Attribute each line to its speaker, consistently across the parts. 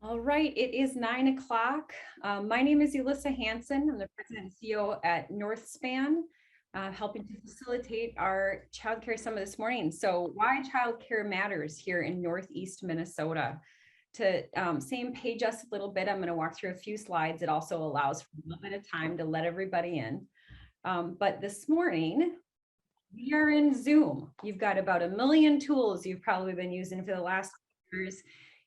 Speaker 1: All right, it is 9 o'clock. My name is Elissa Hansen. I'm the president and CEO at Northspan, helping to facilitate our childcare summit this morning. So why childcare matters here in Northeast Minnesota. To same page us a little bit, I'm going to walk through a few slides. It also allows for a little bit of time to let everybody in. But this morning, we are in Zoom. You've got about 1 million tools you've probably been using for the last years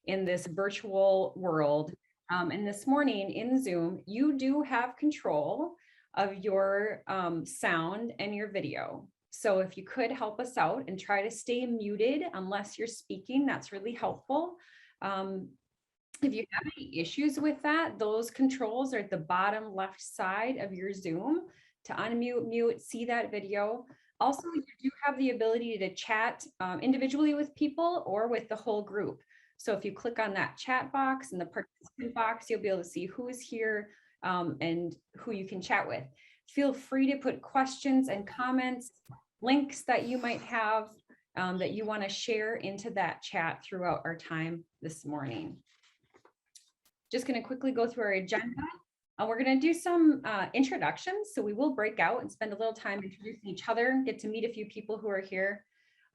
Speaker 1: in this virtual world. And this morning in Zoom, you do have control of your sound and your video. So if you could help us out and try to stay muted unless you're speaking, that's really helpful. If you have any issues with that, those controls are at the bottom left side of your Zoom to unmute, mute, see that video. Also, you do have the ability to chat individually with people or with the whole group. So if you click on that chat box and the participant box, you'll be able to see who is here and who you can chat with. Feel free to put questions and comments, links that you might have that you want to share into that chat throughout our time this morning. Just going to quickly go through our agenda. We're going to do some introductions. So we will break out and spend a little time introducing each other, get to meet a few people who are here.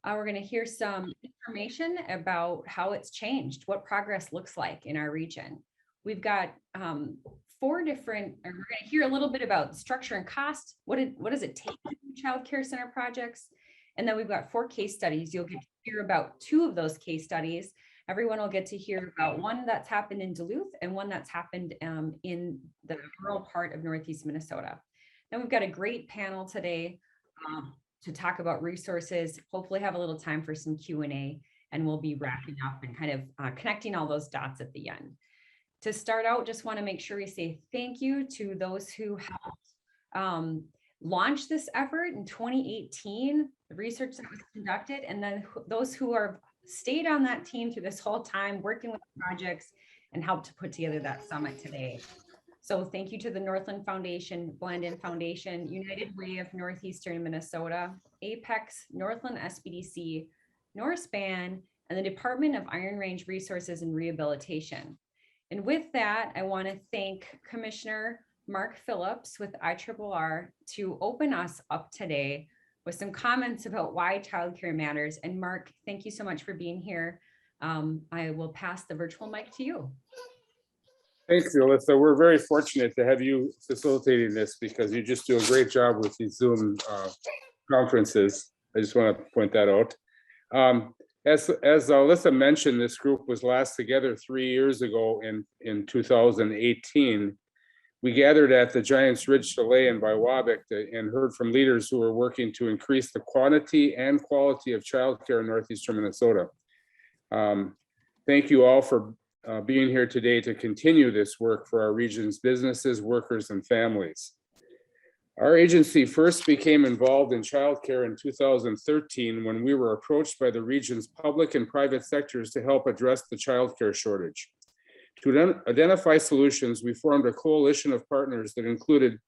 Speaker 1: We're going to hear some information about how it's changed, what progress looks like in our region. We've got 4 different, or we're going to hear a little bit about structure and cost. What does it take to do child care center projects? And then we've got 4 case studies. You'll get to hear about 2 of those case studies. Everyone will get to hear about one that's happened in Duluth and one that's happened in the rural part of Northeast Minnesota. Then we've got a great panel today to talk about resources, hopefully have a little time for some Q&A, and we'll be wrapping up and kind of connecting all those dots at the end. To start out, just want to make sure we say thank you to those who helped launch this effort in 2018, the research that was conducted, and then those who are stayed on that team through this whole time, working with projects and helped to put together that summit today. So thank you to the Northland Foundation, Blandin Foundation, United Way of Northeastern Minnesota, Apex, Northland SBDC, Northspan, and the Department of Iron Range Resources and Rehabilitation. And with that, I want to thank Commissioner Mark Phillips with IRRR to open us up today with some comments about why childcare matters. And Mark, thank you so much for being here. I will pass the virtual mic to you.
Speaker 2: Thanks, Alyssa. We're very fortunate to have you facilitating this because you just do a great job with these Zoom conferences. I just want to point that out. As Alyssa mentioned, this group was last together 3 years ago in 2018. We gathered at the Giants Ridge Chalet in Biwabik and heard from leaders who are working to increase the quantity and quality of childcare in northeastern Minnesota. Thank you all for being here today to continue this work for our region's businesses, workers, and families. Our agency first became involved in childcare in 2013 when we were approached by the region's public and private sectors to help address the childcare shortage. To identify solutions, we formed a coalition of partners that included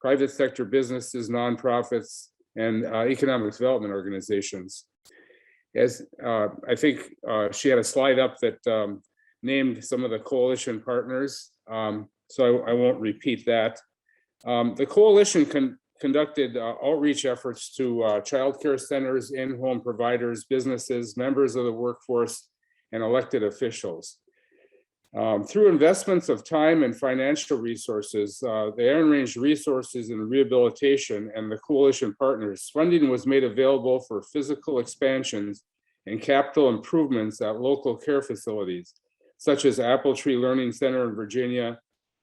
Speaker 2: private sector businesses, nonprofits, and economic development organizations. As I think she had a slide up that named some of the coalition partners, so I won't repeat that. The coalition conducted outreach efforts to childcare centers, in-home providers, businesses, members of the workforce, and elected officials. Through investments of time and financial resources, the Iron Range Resources and Rehabilitation and the coalition partners, funding was made available for physical expansions and capital improvements at local care facilities, such as Apple Tree Learning Center in Virginia,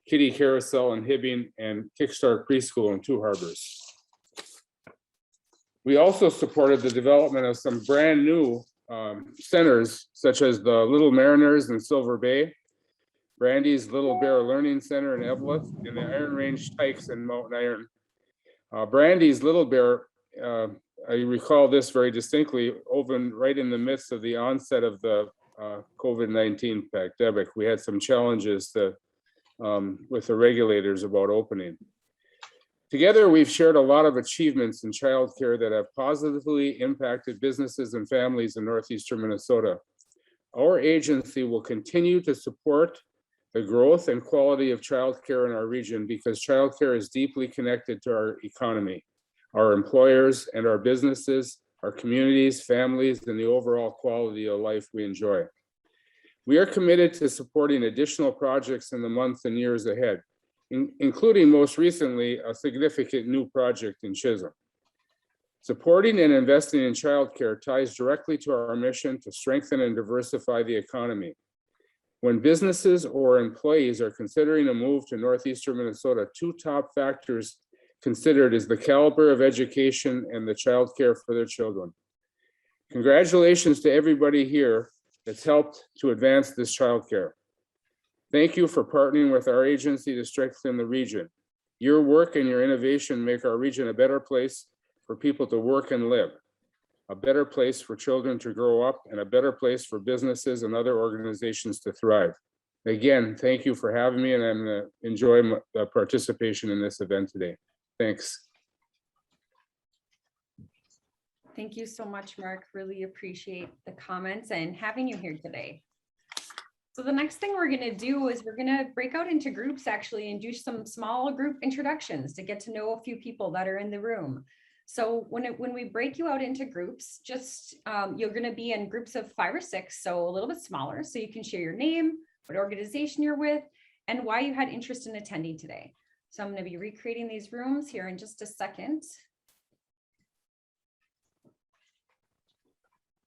Speaker 2: Kitty Carousel in Hibbing, and Kickstart Preschool in Two Harbors. We also supported the development of some brand new centers, such as the Little Mariners in Silver Bay, Brandy's Little Bear Learning Center in Eveleth, and the Iron Range Tykes in Mountain Iron. Brandy's Little Bear, I recall this very distinctly, opened right in the midst of the onset of the COVID-19 pandemic. We had some challenges with the regulators about opening. Together, we've shared a lot of achievements in childcare that have positively impacted businesses and families in northeastern Minnesota. Our agency will continue to support the growth and quality of childcare in our region, because childcare is deeply connected to our economy, our employers and our businesses, our communities, families, and the overall quality of life we enjoy. We are committed to supporting additional projects in the months and years ahead, including most recently a significant new project in Chisholm. Supporting and investing in childcare ties directly to our mission to strengthen and diversify the economy. When businesses or employees are considering a move to northeastern Minnesota, two top factors considered is the caliber of education and the childcare for their children. Congratulations to everybody here that's helped to advance this childcare. Thank you for partnering with our agency to strengthen the region. Your work and your innovation make our region a better place for people to work and live, a better place for children to grow up, and a better place for businesses and other organizations to thrive. Again, thank you for having me, and I'm going to enjoy my participation in this event today. Thanks.
Speaker 1: Thank you so much, Mark. Really appreciate the comments and having you here today. So the next thing we're going to do is we're going to break out into groups actually and do some small group introductions to get to know a few people that are in the room. So when we break you out into groups, just you're going to be in groups of 5 or 6, so a little bit smaller, so you can share your name, what organization you're with, and why you had interest in attending today. So I'm going to be recreating these rooms here in just a second.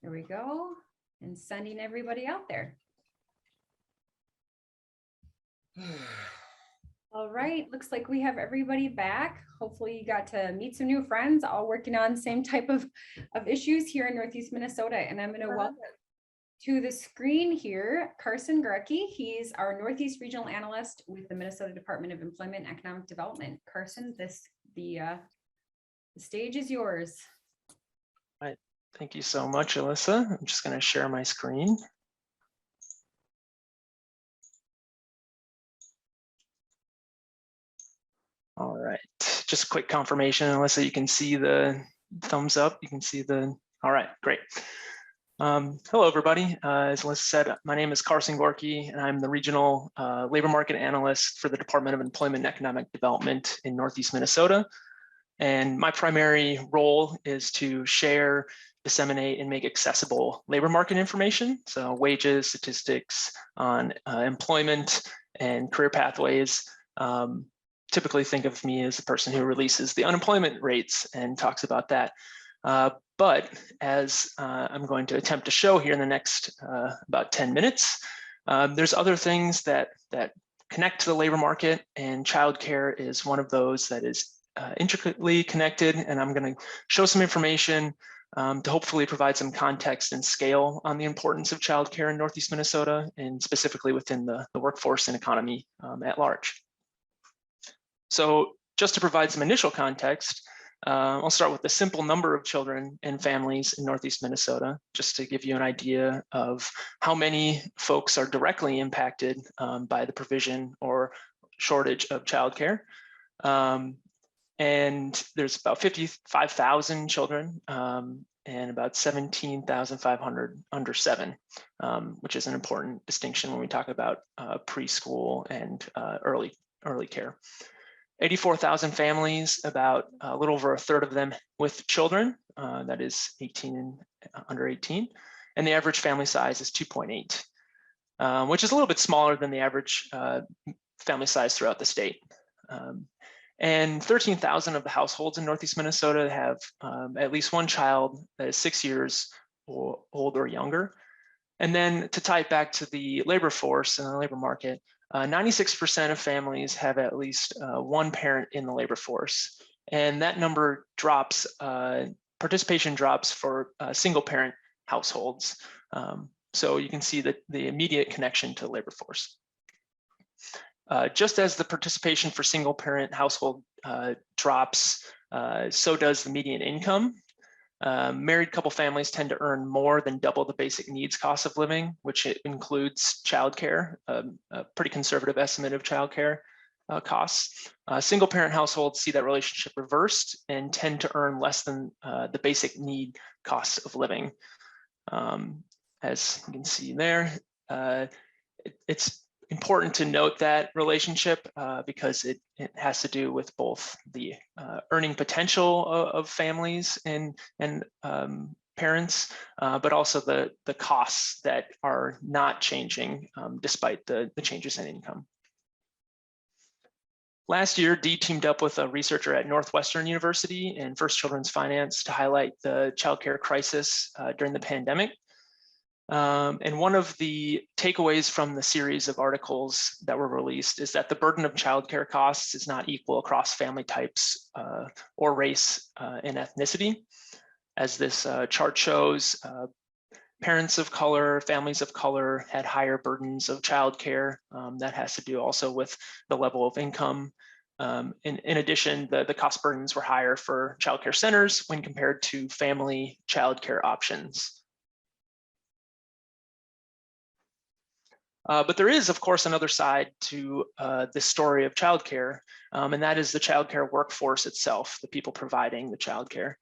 Speaker 1: There we go, and sending everybody out there. All right, looks like we have everybody back. Hopefully you got to meet some new friends, all working on the same type of issues here in Northeast Minnesota. And I'm going to welcome to the screen here, Carson Grecki. He's our Northeast Regional Analyst with the Minnesota Department of Employment and Economic Development. Carson, the stage is yours.
Speaker 3: All right, thank you so much, Alyssa. I'm just going to share my screen. All right, just a quick confirmation, Alyssa, you can see the thumbs up, you can see the, all right, great. Hello, everybody. As Alyssa said, my name is Carson Gorky, and I'm the Regional Labor Market Analyst for the Department of Employment and Economic Development in Northeast Minnesota. And my primary role is to share, disseminate, and make accessible labor market information. So wages, statistics on employment and career pathways. Typically think of me as the person who releases the unemployment rates and talks about that. But as I'm going to attempt to show here in the next about 10 minutes, there's other things that connect to the labor market, and childcare is one of those that is intricately connected. And I'm going to show some information to hopefully provide some context and scale on the importance of childcare in Northeast Minnesota, and specifically within the workforce and economy at large. So just to provide some initial context, I'll start with the simple number of children and families in Northeast Minnesota, just to give you an idea of how many folks are directly impacted by the provision or shortage of childcare. And there's about 55,000 children and about 17,500 under 7, which is an important distinction when we talk about preschool and early care. 84,000 families, about a little over a third of them with children, that is 18 and under 18. And the average family size is 2.8, which is a little bit smaller than the average family size throughout the state. And 13,000 of the households in Northeast Minnesota have at least one child that is 6 years old or younger. And then to tie it back to the labor force and the labor market, 96% of families have at least one parent in the labor force. And that number drops, participation drops for single parent households. So you can see that the immediate connection to the labor force. Just as the participation for single parent household drops, so does the median income. Married couple families tend to earn more than double the basic needs cost of living, which includes childcare, a pretty conservative estimate of childcare costs. Single parent households see that relationship reversed and tend to earn less than the basic need cost of living. As you can see there, it's important to note that relationship because it has to do with both the earning potential of families and parents, but also the costs that are not changing despite the changes in income. Last year, Dee teamed up with a researcher at Northwestern University and First Children's Finance to highlight the childcare crisis during the pandemic. And one of the takeaways from the series of articles that were released is that the burden of childcare costs is not equal across family types or race and ethnicity. As this chart shows, parents of color, families of color had higher burdens of childcare. That has to do also with the level of income. In addition, the cost burdens were higher for childcare centers when compared to family childcare options. But there is, of course, another side to this story of childcare, and that is the childcare workforce itself, the people providing the childcare.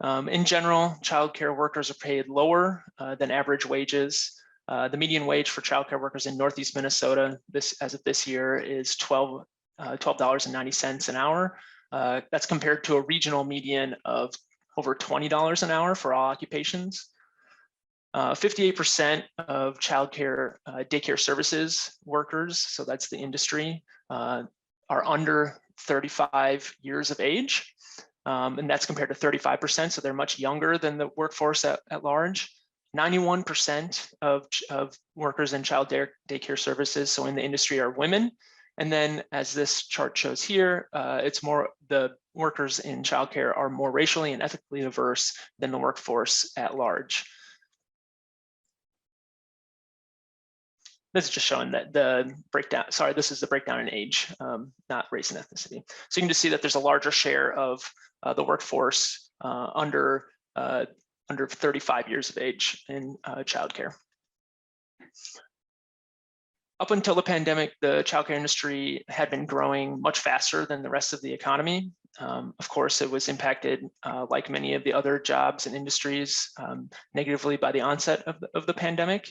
Speaker 3: In general, childcare workers are paid lower than average wages. The median wage for childcare workers in Northeast Minnesota, as of this year, is $12.90 an hour. That's compared to a regional median of over $20 an hour for all occupations. 58% of childcare daycare services workers, so that's the industry, are under 35 years of age. And that's compared to 35%, so they're much younger than the workforce at large. 91% of workers in child daycare services, so in the industry, are women. And then, as this chart shows here, it's more the workers in childcare are more racially and ethnically diverse than the workforce at large. This is just showing that the breakdown, sorry, this is the breakdown in age, not race and ethnicity. So you can just see that there's a larger share of the workforce under 35 years of age in childcare. Up until the pandemic, the childcare industry had been growing much faster than the rest of the economy. Of course, it was impacted, like many of the other jobs and industries, negatively by the onset of the pandemic.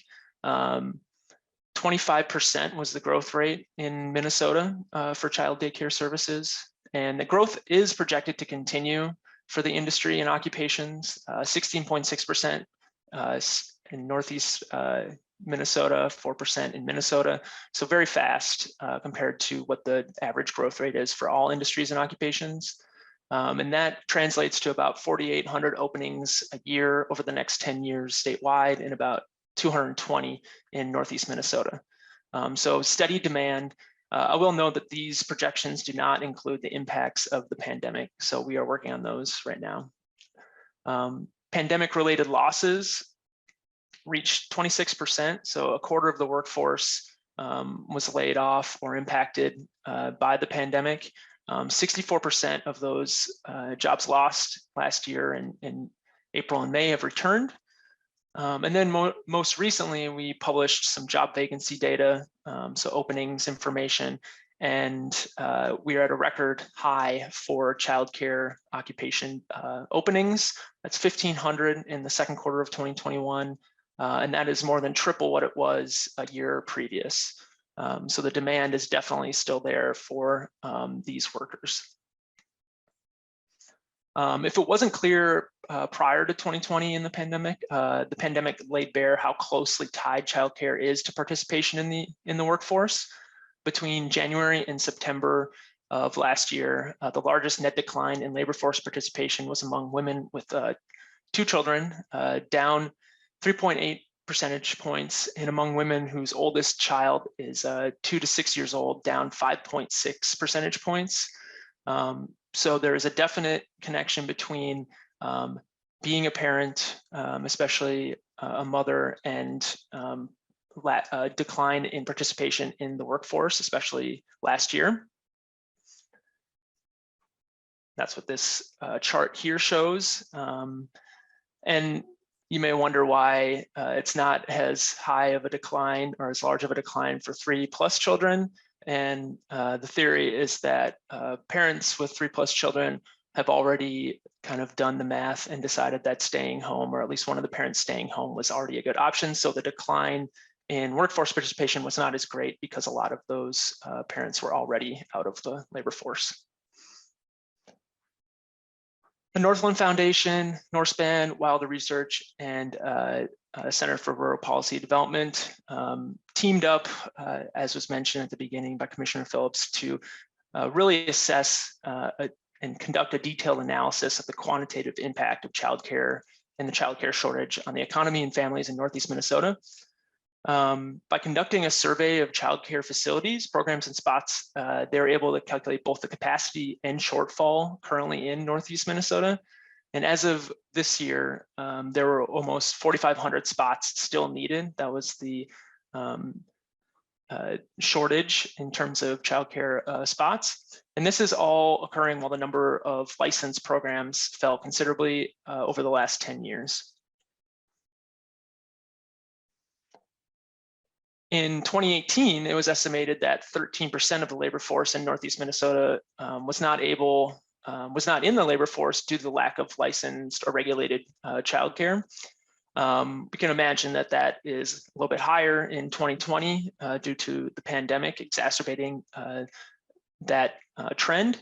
Speaker 3: 25% was the growth rate in Minnesota for child daycare services. And the growth is projected to continue for the industry and occupations, 16.6% in Northeast Minnesota, 4% in Minnesota. So very fast compared to what the average growth rate is for all industries and occupations. And that translates to about 4,800 openings a year over the next 10 years statewide and about 220 in Northeast Minnesota. So steady demand. I will note that these projections do not include the impacts of the pandemic. So we are working on those right now. Pandemic-related losses reached 26%. So a quarter of the workforce was laid off or impacted by the pandemic. 64% of those jobs lost last year in April and May have returned. And then most recently, we published some job vacancy data, so openings information, and we are at a record high for childcare occupation openings. That's 1,500 in the second quarter of 2021, and that is more than triple what it was a year previous. So the demand is definitely still there for these workers. If it wasn't clear prior to 2020 in the pandemic laid bare how closely tied childcare is to participation in the workforce. Between January and September of last year, the largest net decline in labor force participation was among women with 2 children, down 3.8 percentage points, and among women whose oldest child is 2 to 6 years old, down 5.6 percentage points. So there is a definite connection between being a parent, especially a mother, and a decline in participation in the workforce, especially last year. That's what this chart here shows. And you may wonder why it's not as high of a decline or as large of a decline for 3+ children. And the theory is that parents with 3+ children have already kind of done the math and decided that staying home, or at least one of the parents staying home, was already a good option. So the decline in workforce participation was not as great because a lot of those parents were already out of the labor force. The Northland Foundation, Northspan, Wilder Research, and Center for Rural Policy Development teamed up, as was mentioned at the beginning by Commissioner Phillips, to really assess and conduct a detailed analysis of the quantitative impact of childcare and the childcare shortage on the economy and families in Northeast Minnesota. By conducting a survey of childcare facilities, programs, and spots, they were able to calculate both the capacity and shortfall currently in Northeast Minnesota. And as of this year, there were almost 4,500 spots still needed. That was the shortage in terms of childcare spots. And this is all occurring while the number of licensed programs fell considerably over the last 10 years. In 2018, it was estimated that 13% of the labor force in Northeast Minnesota was not in the labor force due to the lack of licensed or regulated childcare. We can imagine that that is a little bit higher in 2020 due to the pandemic exacerbating that trend.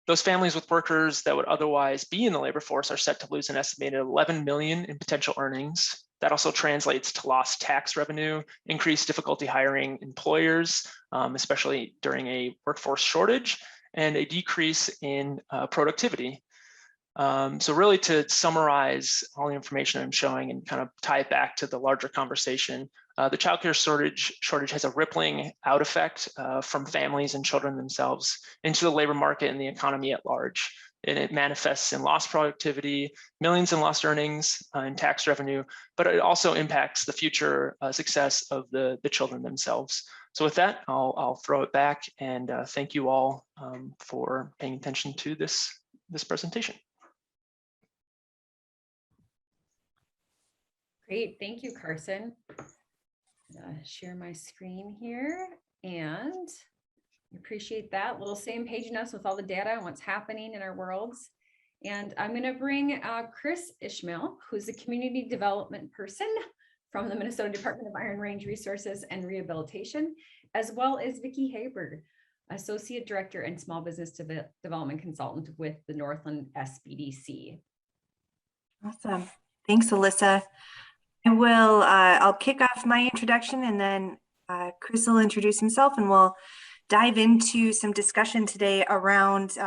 Speaker 3: Those families with workers that would otherwise be in the labor force are set to lose an estimated 11 million in potential earnings. That also translates to lost tax revenue, increased difficulty hiring employers, especially during a workforce shortage, and a decrease in productivity. So really, to summarize all the information I'm showing and kind of tie it back to the larger conversation, the childcare shortage has a rippling out effect from families and children themselves into the labor market and the economy at large. And it manifests in lost productivity, millions in lost earnings and tax revenue, but it also impacts the future success of the children themselves. So with that, I'll throw it back and thank you all for paying attention to this presentation.
Speaker 1: Great, thank you, Carson. Share my screen here, and appreciate that little same paginess with all the data and what's happening in our worlds. And I'm going to bring Chris Ishmael, who's the community development person from the Minnesota Department of Iron Range Resources and Rehabilitation, as well as Vicki Haberg, Associate Director and Small Business Development Consultant with the Northland SBDC.
Speaker 4: Awesome. Thanks, Alyssa. I'll kick off my introduction, and then Chris will introduce himself, and we'll dive into some discussion today around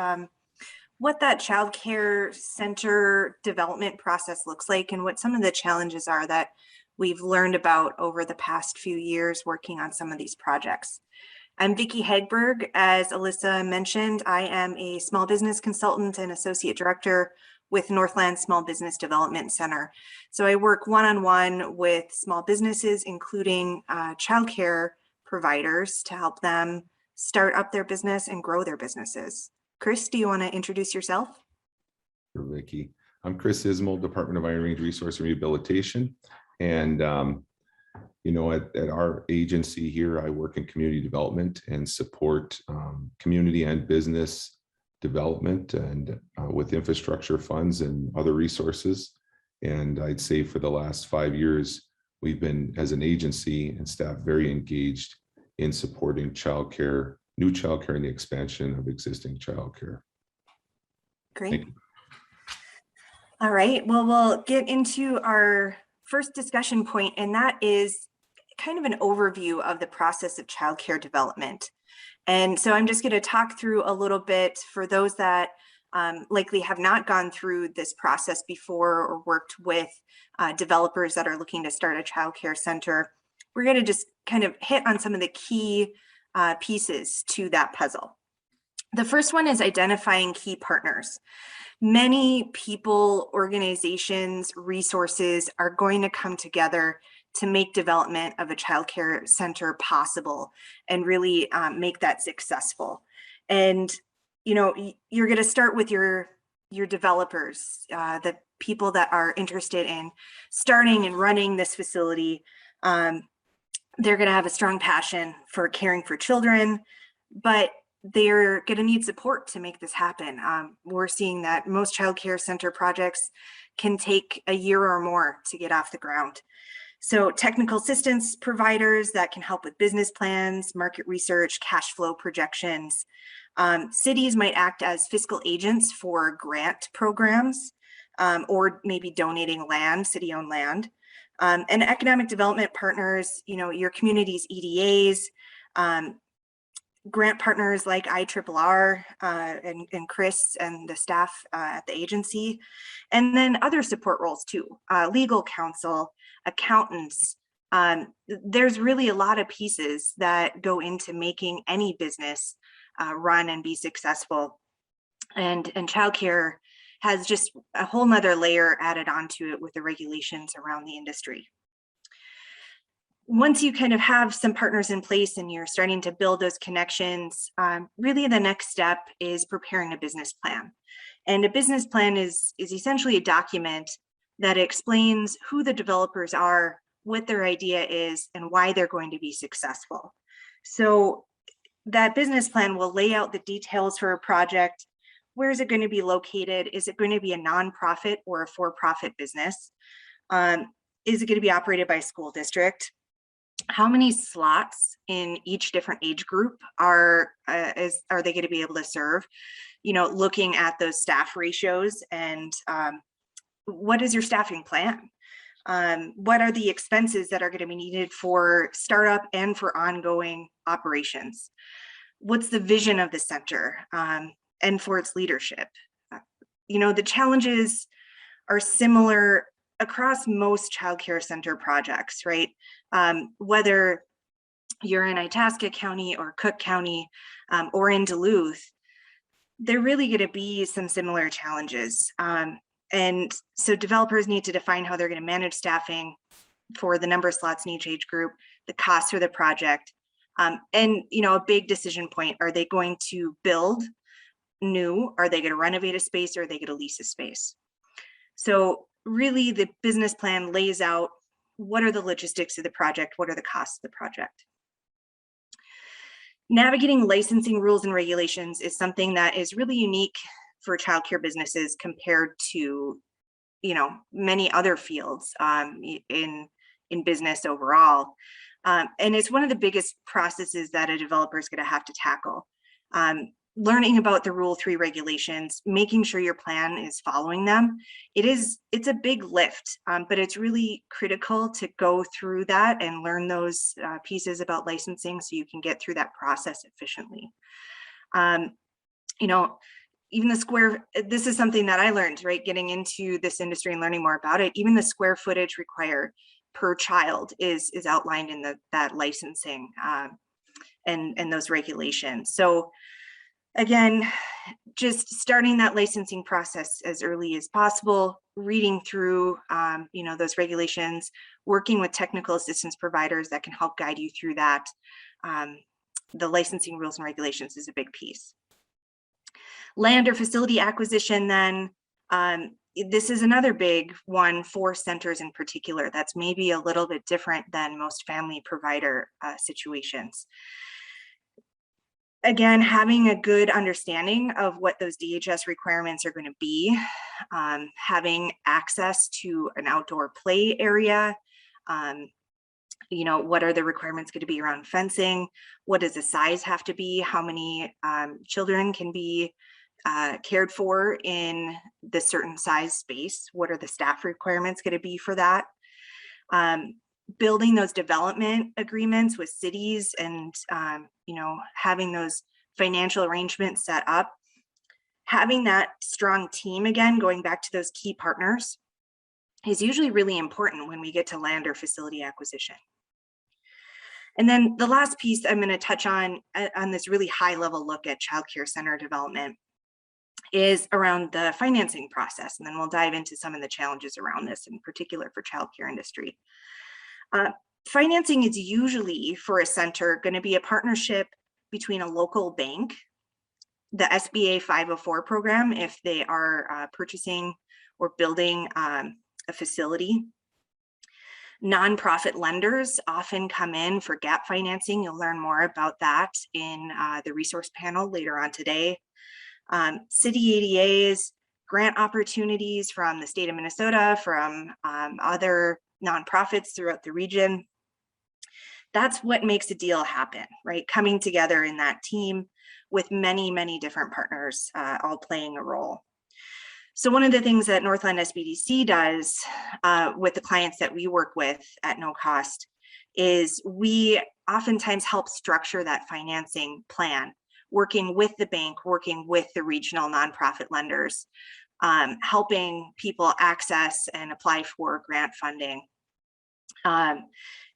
Speaker 4: what that child care center development process looks like and what some of the challenges are that we've learned about over the past few years working on some of these projects. I'm Vicki Hagberg. As Alyssa mentioned, I am a small business consultant and associate director with Northland Small Business Development Center. So I work one-on-one with small businesses, including childcare providers, to help them start up their business and grow their businesses. Chris, do you want to introduce yourself?
Speaker 5: Sure, Vicki. I'm Chris Ismail, Department of Iron Range Resource and Rehabilitation. And, you know, at our agency here, I work in community development and support community and business development and with infrastructure funds and other resources. And I'd say for the last 5 years, we've been, as an agency and staff, very engaged in supporting childcare, new childcare, and the expansion of existing childcare.
Speaker 4: Great. All right, well, we'll get into our first discussion point, and that is kind of an overview of the process of childcare development. And so I'm just going to talk through a little bit for those that likely have not gone through this process before or worked with developers that are looking to start a childcare center. We're going to just kind of hit on some of the key pieces to that puzzle. The first one is identifying key partners. Many people, organizations, resources are going to come together to make development of a childcare center possible and really make that successful. And, you know, you're going to start with your developers, the people that are interested in starting and running this facility. They're going to have a strong passion for caring for children, but they're going to need support to make this happen. We're seeing that most childcare center projects can take a year or more to get off the ground. So technical assistance providers that can help with business plans, market research, cash flow projections. Cities might act as fiscal agents for grant programs, or maybe donating land, city-owned land. And economic development partners, your community's EDAs, grant partners like IRRR and Chris and the staff at the agency, and then other support roles too, legal counsel, accountants. There's really a lot of pieces that go into making any business run and be successful. And childcare has just a whole nother layer added onto it with the regulations around the industry. Once you kind of have some partners in place and you're starting to build those connections, really the next step is preparing a business plan. And a business plan is essentially a document that explains who the developers are, what their idea is, and why they're going to be successful. So that business plan will lay out the details for a project. Where is it going to be located? Is it going to be a nonprofit or a for-profit business? Is it going to be operated by a school district? How many slots in each different age group are they going to be able to serve? Looking at those staff ratios, and what is your staffing plan? What are the expenses that are going to be needed for startup and for ongoing operations? What's the vision of the center and for its leadership? The challenges are similar across most childcare center projects, right? Whether you're in Itasca County or Cook County or in Duluth, they're really going to be some similar challenges. And so developers need to define how they're going to manage staffing for the number of slots in each age group, the cost for the project, and a big decision point: are they going to build new? Are they going to renovate a space? Or are they going to lease a space? So really, the business plan lays out what are the logistics of the project, what are the costs of the project. Navigating licensing rules and regulations is something that is really unique for childcare businesses compared to, many other fields in business overall. And it's one of the biggest processes that a developer is going to have to tackle. Learning about the Rule 3 regulations, making sure your plan is following them. It's a big lift, but it's really critical to go through that and learn those pieces about licensing so you can get through that process efficiently. Even this is something that I learned, right, getting into this industry and learning more about it. Even the square footage required per child is outlined in that licensing and those regulations. So again, just starting that licensing process as early as possible, reading through, those regulations, working with technical assistance providers that can help guide you through that. The licensing rules and regulations is a big piece. Land or facility acquisition, then, this is another big one for centers in particular. That's maybe a little bit different than most family provider situations. Again, having a good understanding of what those DHS requirements are going to be, having access to an outdoor play area, what are the requirements going to be around fencing? What does the size have to be? How many children can be cared for in the certain size space? What are the staff requirements going to be for that? Building those development agreements with cities and, having those financial arrangements set up, having that strong team, again, going back to those key partners, is usually really important when we get to land or facility acquisition. And then the last piece I'm going to touch on this really high level look at childcare center development is around the financing process. And then we'll dive into some of the challenges around this, in particular for childcare industry. Financing is usually for a center going to be a partnership between a local bank, the SBA 504 program, if they are purchasing or building a facility. Nonprofit lenders often come in for gap financing. You'll learn more about that in the resource panel later on today. City ADAs, grant opportunities from the state of Minnesota, from other nonprofits throughout the region. That's what makes a deal happen, right? Coming together in that team with many, many different partners all playing a role. So one of the things that Northland SBDC does with the clients that we work with at no cost is we oftentimes help structure that financing plan, working with the bank, working with the regional nonprofit lenders, helping people access and apply for grant funding,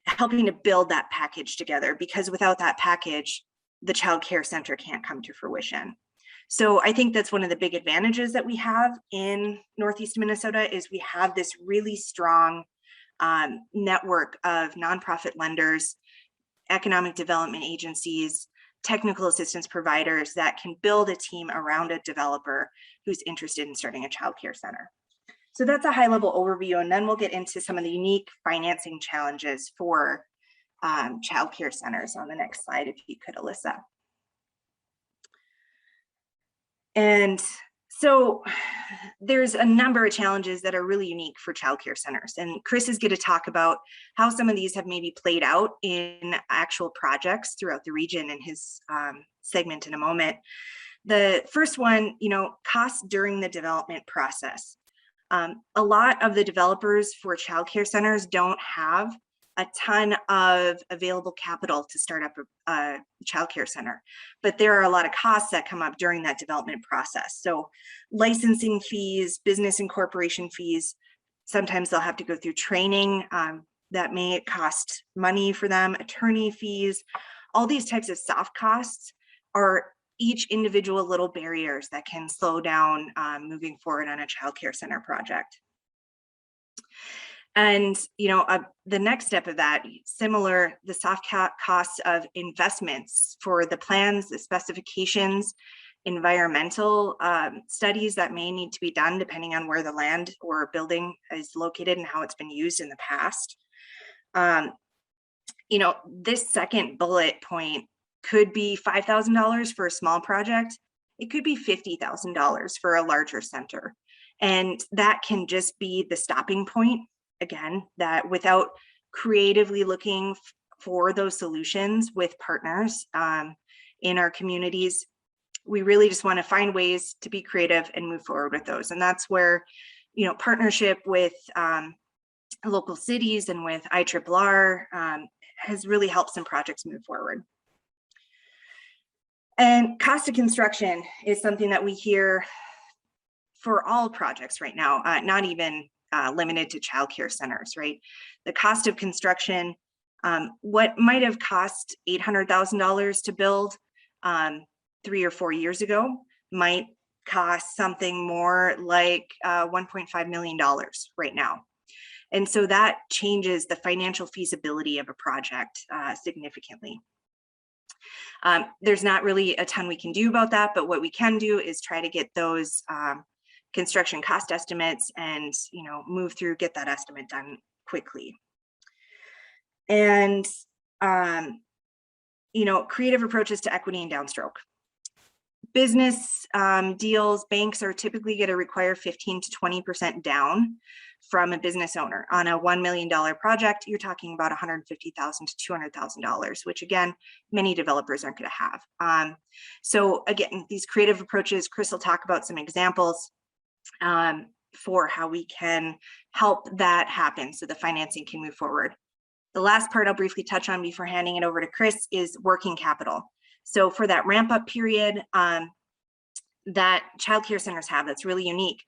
Speaker 4: helping to build that package together, because without that package, the child care center can't come to fruition. So I think that's one of the big advantages that we have in Northeast Minnesota is we have this really strong network of nonprofit lenders, economic development agencies, technical assistance providers that can build a team around a developer who's interested in starting a child care center. So that's a high level overview, and then we'll get into some of the unique financing challenges for child care centers on the next slide, if you could, Alyssa. And so there's a number of challenges that are really unique for childcare centers. And Chris is going to talk about how some of these have maybe played out in actual projects throughout the region in his segment in a moment. The first one, costs during the development process. A lot of the developers for childcare centers don't have a ton of available capital to start up a childcare center, but there are a lot of costs that come up during that development process. So licensing fees, business incorporation fees, sometimes they'll have to go through training that may cost money for them, attorney fees, all these types of soft costs are each individual little barriers that can slow down moving forward on a childcare center project. And the next step of that, similar, the soft costs of investments for the plans, the specifications, environmental studies that may need to be done depending on where the land or building is located and how it's been used in the past. This second bullet point could be $5,000 for a small project. It could be $50,000 for a larger center. And that can just be the stopping point. Again, that without creatively looking for those solutions with partners in our communities, we really just want to find ways to be creative and move forward with those. And that's where, partnership with local cities and with IRRR has really helped some projects move forward. And cost of construction is something that we hear for all projects right now, not even limited to childcare centers, right? The cost of construction, what might have cost $800,000 to build 3 or 4 years ago might cost something more like $1.5 million right now. And so that changes the financial feasibility of a project significantly. There's not really a ton we can do about that, but what we can do is try to get those construction cost estimates and move through, get that estimate done quickly. And creative approaches to equity and downstroke. Business deals, banks are typically going to require 15 to 20% down from a business owner. On a $1 million project, you're talking about $150,000 to $200,000, which again, many developers aren't going to have. So again, these creative approaches, Chris will talk about some examples for how we can help that happen so the financing can move forward. The last part I'll briefly touch on before handing it over to Chris is working capital. So for that ramp up period that childcare centers have, that's really unique.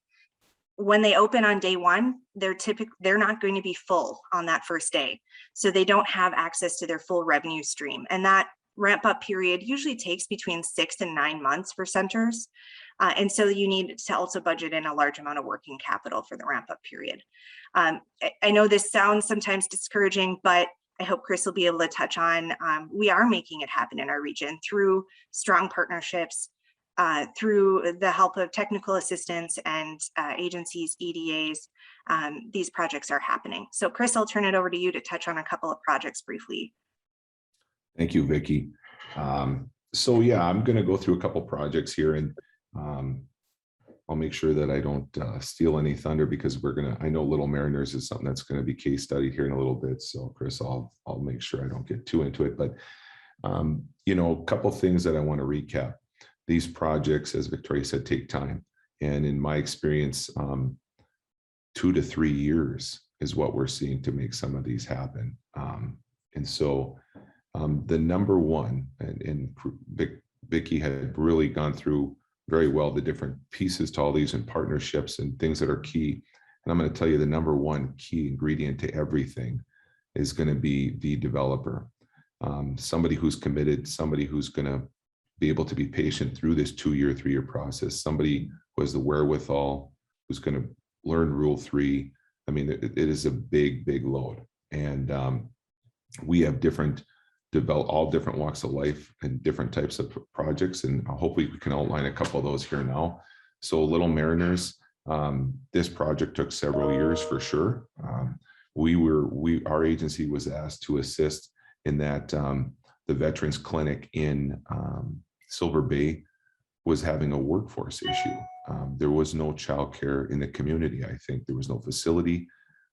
Speaker 4: When they open on day one, they're not going to be full on that first day. So they don't have access to their full revenue stream. And that ramp up period usually takes between 6 and 9 months for centers. And so you need to also budget in a large amount of working capital for the ramp up period. I know this sounds sometimes discouraging, but I hope Chris will be able to touch on, we are making it happen in our region through strong partnerships, through the help of technical assistance and agencies, EDAs. These projects are happening. So Chris, I'll turn it over to you to touch on a couple of projects briefly.
Speaker 5: Thank you, Vicki. So yeah, I'm going to go through a couple projects here, and I'll make sure that I don't steal any thunder, because I know Little Mariners is something that's going to be case studied here in a little bit. So Chris, I'll make sure I don't get too into it, but you know, a couple things that I want to recap. These projects, as Victoria said, take time. And in my experience, 2 to 3 years is what we're seeing to make some of these happen. And so the number one, and Vicki had really gone through very well the different pieces to all these and partnerships and things that are key. And I'm going to tell you the number one key ingredient to everything is going to be the developer. Somebody who's committed, somebody who's going to be able to be patient through this 2-year, 3-year process, somebody who has the wherewithal, who's going to learn Rule 3. I mean, it is a big, big load. And we have all different walks of life and different types of projects. And hopefully we can outline a couple of those here now. So Little Mariners, this project took several years for sure. Our agency was asked to assist in that the Veterans Clinic in Silver Bay was having a workforce issue. There was no childcare in the community. I think there was no facility.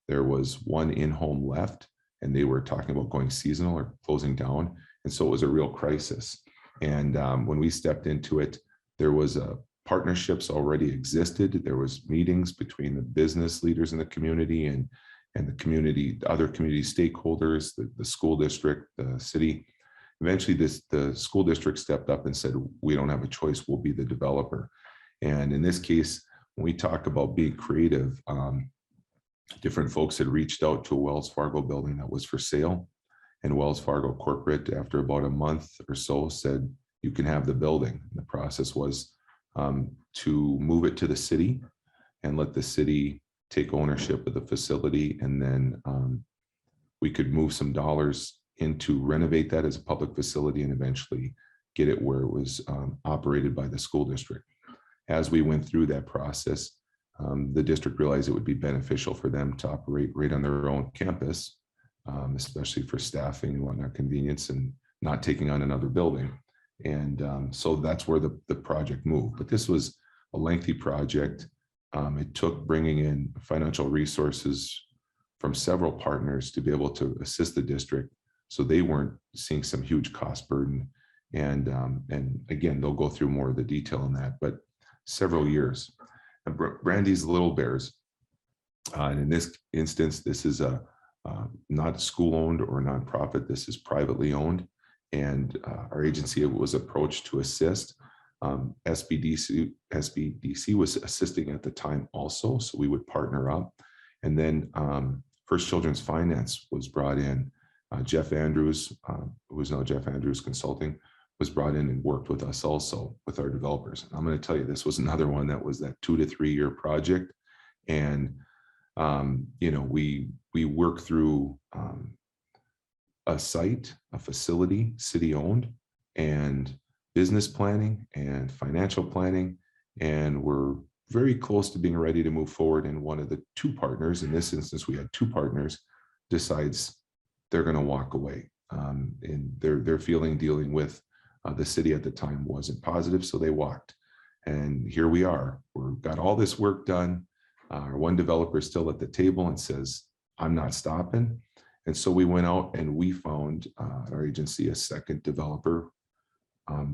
Speaker 5: There was one in-home left, and they were talking about going seasonal or closing down. And so it was a real crisis. And when we stepped into it, there was partnerships already existed. There was meetings between the business leaders in the community and the community, other community stakeholders, the school district, the city. Eventually the school district stepped up and said, we don't have a choice, we'll be the developer. And in this case, when we talk about being creative, different folks had reached out to a Wells Fargo building that was for sale, and Wells Fargo corporate, after about a month or so, said, you can have the building. And the process was to move it to the city and let the city take ownership of the facility. And then we could move some dollars in to renovate that as a public facility and eventually get it where it was operated by the school district. As we went through that process, the district realized it would be beneficial for them to operate right on their own campus, especially for staffing and whatnot, convenience, and not taking on another building. And so that's where the project moved. But this was a lengthy project. It took bringing in financial resources from several partners to be able to assist the district, so they weren't seeing some huge cost burden. And again, they'll go through more of the detail on that, but several years. And Brandy's Little Bears, and in this instance, this is not school-owned or nonprofit. This is privately owned, and our agency was approached to assist. SBDC was assisting at the time also, so we would partner up. And then First Children's Finance was brought in. Jeff Andrews, who is now Jeff Andrews Consulting, was brought in and worked with us also with our developers. And I'm going to tell you, this was another one that was that 2 to 3 year project. And, you know, we worked through a site, a facility, city owned, and business planning and financial planning. And we're very close to being ready to move forward. And one of the 2 partners, in this instance, we had 2 partners, decides they're going to walk away. And their feeling dealing with the city at the time wasn't positive, so they walked. And here we are. We've got all this work done. Our one developer is still at the table and says, I'm not stopping. And so we went out and we found our agency a second developer.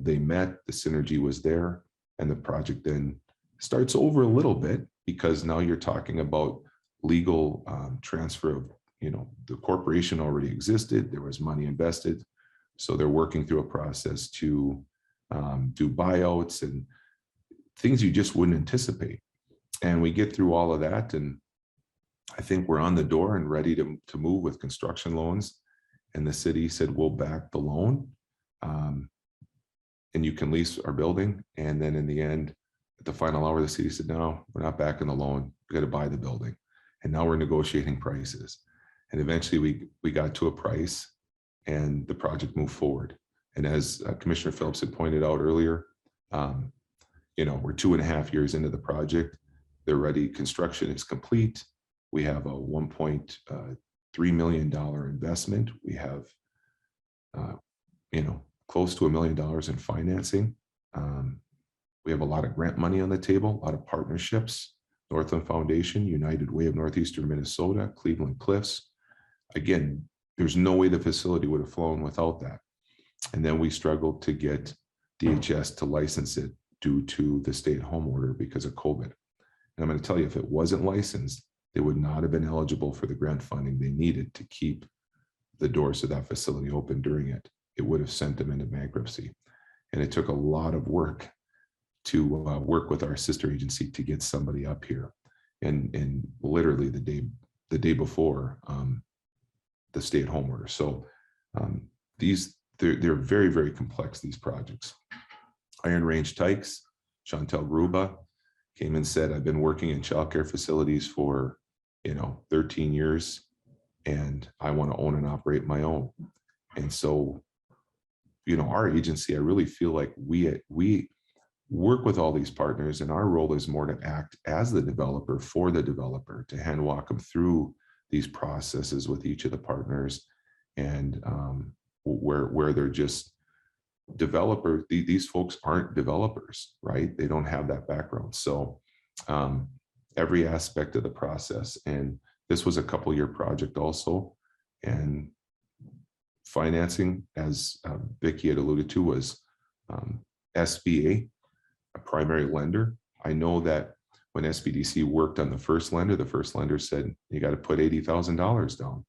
Speaker 5: They met, the synergy was there, and the project then starts over a little bit, because now you're talking about legal transfer of, you know, the corporation already existed, there was money invested. So they're working through a process to do buyouts and things you just wouldn't anticipate. And we get through all of that, and I think we're on the door and ready to move with construction loans. And the city said, we'll back the loan, and you can lease our building. And then in the end, at the final hour, the city said, no, we're not backing the loan. We got to buy the building. And now we're negotiating prices. And eventually we got to a price, and the project moved forward. And as Commissioner Phillips had pointed out earlier, you know, we're 2.5 years into the project. They're ready. Construction is complete. We have a $1.3 million investment. We have, you know, close to $1 million in financing. We have a lot of grant money on the table, a lot of partnerships, Northland Foundation, United Way of Northeastern Minnesota, Cleveland Cliffs. Again, there's no way the facility would have flown without that. And then we struggled to get DHS to license it due to the stay-at-home order because of COVID. And I'm going to tell you, if it wasn't licensed, they would not have been eligible for the grant funding they needed to keep the doors of that facility open during it. It would have sent them into bankruptcy. And it took a lot of work to work with our sister agency to get somebody up here. And literally the day before the stay-at-home order. So they're very, very complex, these projects. Iron Range Tykes, Chantel Gruba came and said, I've been working in childcare facilities for 13 years, and I want to own and operate my own. And so, our agency, I really feel like we work with all these partners, and our role is more to act as the developer for the developer, to hand walk them through these processes with each of the partners, and where they're just developers. These folks aren't developers, right? They don't have that background. So every aspect of the process, and this was a couple-year project also, and financing, as Vicki had alluded to, was SBA, a primary lender. I know that when SBDC worked on the first lender said, you got to put $80,000 down.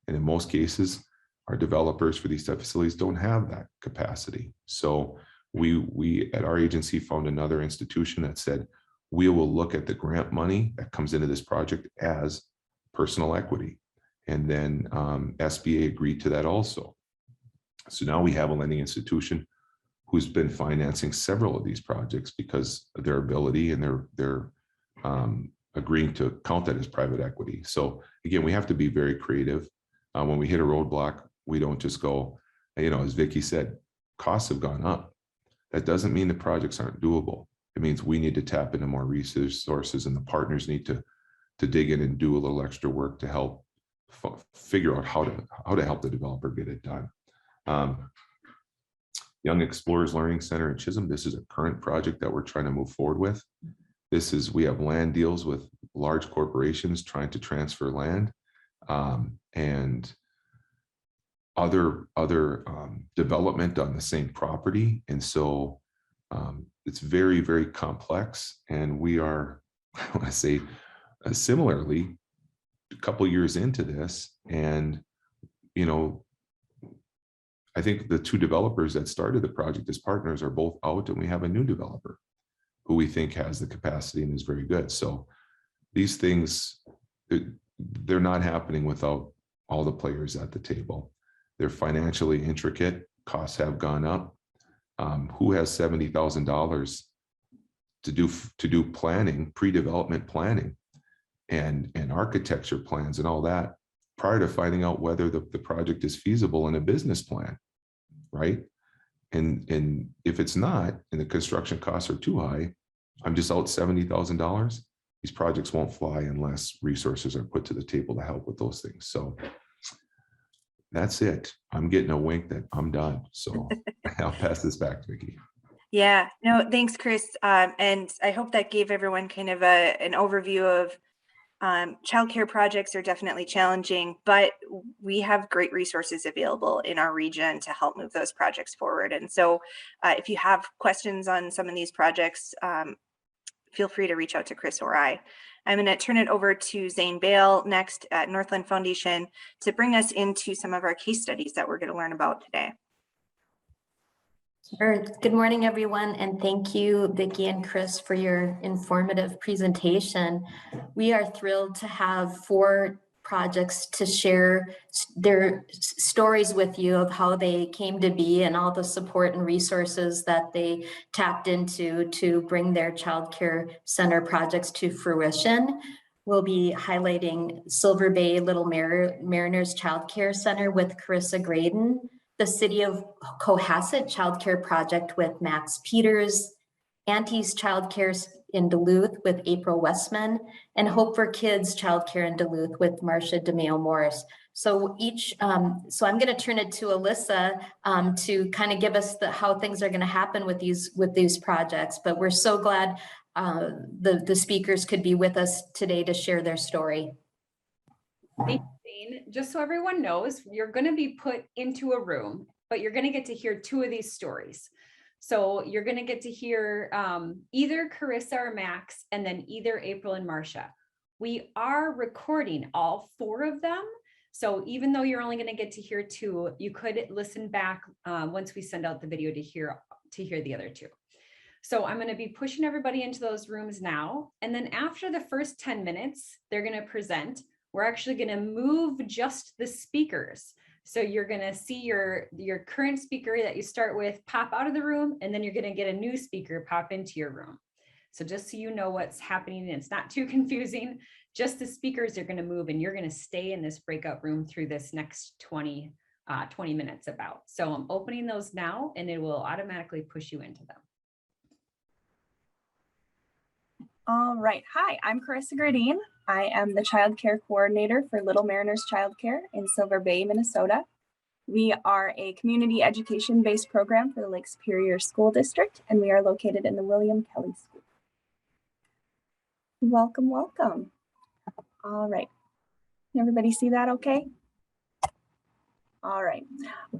Speaker 5: And in most cases, our developers for these type of facilities don't have that capacity. So we at our agency found another institution that said, we will look at the grant money that comes into this project as personal equity. And then SBA agreed to that also. So now we have a lending institution who's been financing several of these projects because of their ability, and they're agreeing to count that as private equity. So again, we have to be very creative. When we hit a roadblock, we don't just go, as Vicki said, costs have gone up. That doesn't mean the projects aren't doable. It means we need to tap into more resources, and the partners need to dig in and do a little extra work to help figure out how to help the developer get it done. Young Explorers Learning Center in Chisholm. This is a current project that we're trying to move forward with. We have land deals with large corporations trying to transfer land, and other development on the same property. And so it's very, very complex. And we are, I want to say, similarly, a couple years into this, and I think the two developers that started the project as partners are both out, and we have a new developer who we think has the capacity and is very good. So these things, they're not happening without all the players at the table. They're financially intricate. Costs have gone up. Who has $70,000 to do planning, pre-development planning, and architecture plans and all that prior to finding out whether the project is feasible in a business plan, right? And if it's not, and the construction costs are too high, I'm just out $70,000. These projects won't fly unless resources are put to the table to help with those things. So that's it. I'm getting a wink that I'm done. So I'll pass this back to Vicki.
Speaker 4: Yeah, no, thanks, Chris. And I hope that gave everyone kind of an overview of childcare projects are definitely challenging, but we have great resources available in our region to help move those projects forward. And so if you have questions on some of these projects, feel free to reach out to Chris or I. I'm going to turn it over to Zane Bale next at Northland Foundation to bring us into some of our case studies that we're going to learn about today.
Speaker 6: Sure. Good morning, everyone, and thank you, Vicki and Chris, for your informative presentation. We are thrilled to have 4 projects to share their stories with you of how they came to be and all the support and resources that they tapped into to bring their child care center projects to fruition. We'll be highlighting Silver Bay Little Mariners Child Care Center with Carissa Graydon, the City of Cohasset Child Care Project with Max Peters, Auntie's Child Care in Duluth with April Westman, and Hope for Kids Child Care in Duluth with Marcia DeMeo Morris. So so I'm going to turn it to Alyssa to kind of give us how things are going to happen with these projects. But we're so glad the speakers could be with us today to share their story.
Speaker 1: Thank you, Jane. Just so everyone knows, you're going to be put into a room, but you're going to get to hear 2 of these stories. So you're going to get to hear either Carissa or Max, and then either April and Marcia. We are recording all 4 of them. So even though you're only going to get to hear 2, you could listen back once we send out the video to hear the other 2. So I'm going to be pushing everybody into those rooms now. And then after the first 10 minutes, they're going to present. We're actually going to move just the speakers. So you're going to see your current speaker that you start with pop out of the room, and then you're going to get a new speaker pop into your room. So just so you know what's happening, and it's not too confusing, just the speakers are going to move, and you're going to stay in this breakout room through this next 20 minutes about. So I'm opening those now, and it will automatically push you into them.
Speaker 7: All right. Hi, I'm Carissa Gradine. I am the Child Care Coordinator for Little Mariners Child Care in Silver Bay, Minnesota. We are a community education-based program for the Lake Superior School District, and we are located in the William Kelly School. Welcome, welcome. All right. Can everybody see that okay? All right.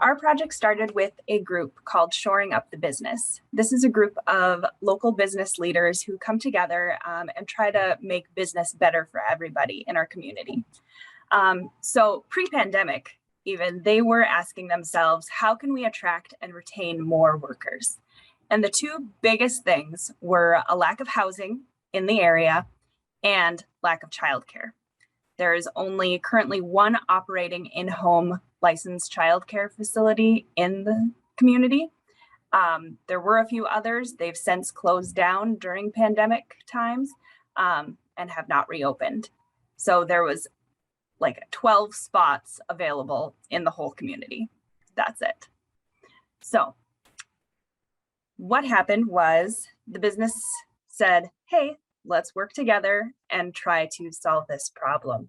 Speaker 7: Our project started with a group called Shoring Up the Business. This is a group of local business leaders who come together and try to make business better for everybody in our community. So pre-pandemic, even, they were asking themselves, how can we attract and retain more workers? And the 2 biggest things were a lack of housing in the area and lack of childcare. There is only currently 1 operating in-home licensed childcare facility in the community. There were a few others. They've since closed down during pandemic times and have not reopened. So there was like 12 spots available in the whole community. That's it. So what happened was the business said, hey, let's work together and try to solve this problem.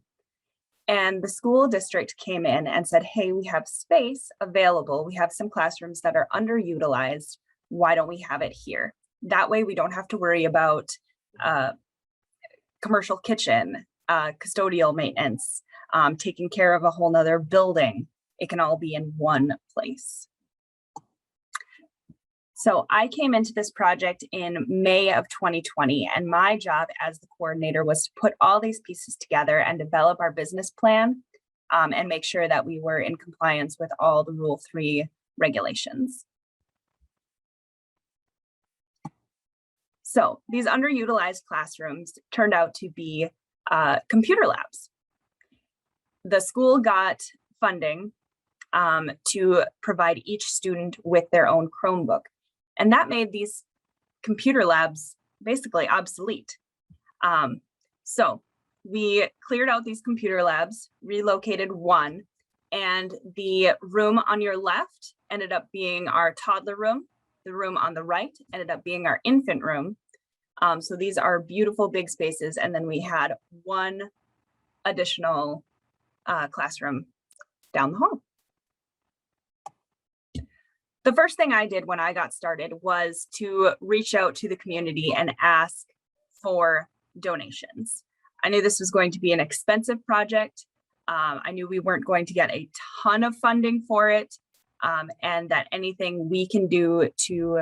Speaker 7: And the school district came in and said, hey, we have space available. We have some classrooms that are underutilized. Why don't we have it here? That way we don't have to worry about commercial kitchen, custodial maintenance, taking care of a whole nother building. It can all be in one place. So I came into this project in May of 2020, and my job as the coordinator was to put all these pieces together and develop our business plan and make sure that we were in compliance with all the Rule 3 regulations. So these underutilized classrooms turned out to be computer labs. The school got funding to provide each student with their own Chromebook. And that made these computer labs basically obsolete. So we cleared out these computer labs, relocated 1, and the room on your left ended up being our toddler room. The room on the right ended up being our infant room. So these are beautiful big spaces. And then we had 1 additional classroom down the hall. The first thing I did when I got started was to reach out to the community and ask for donations. I knew this was going to be an expensive project. I knew we weren't going to get a ton of funding for it, and that anything we can do to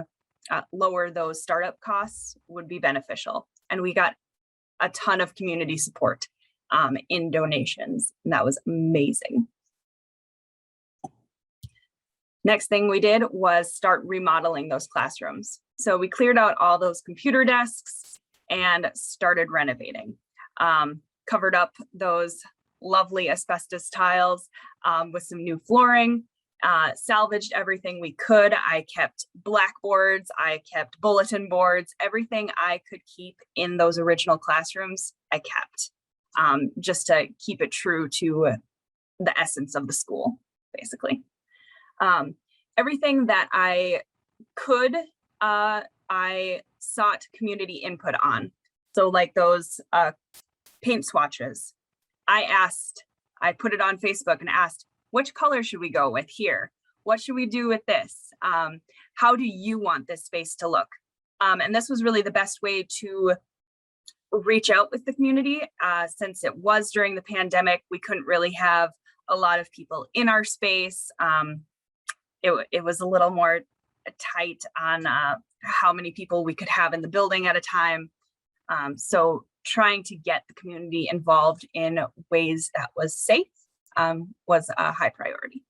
Speaker 7: lower those startup costs would be beneficial. And we got a ton of community support in donations, and that was amazing. Next thing we did was start remodeling those classrooms. So we cleared out all those computer desks and started renovating. Covered up those lovely asbestos tiles with some new flooring, salvaged everything we could. I kept blackboards, I kept bulletin boards, everything I could keep in those original classrooms, I kept, just to keep it true to the essence of the school, basically. Everything that I could, I sought community input on. So like those paint swatches, I asked I put it on Facebook and asked, which color should we go with here? What should we do with this? How do you want this space to look? And this was really the best way to reach out with the community. Since it was during the pandemic, we couldn't really have a lot of people in our space. It was a little more tight on how many people we could have in the building at a time. So trying to get the community involved in ways that was safe was a high priority.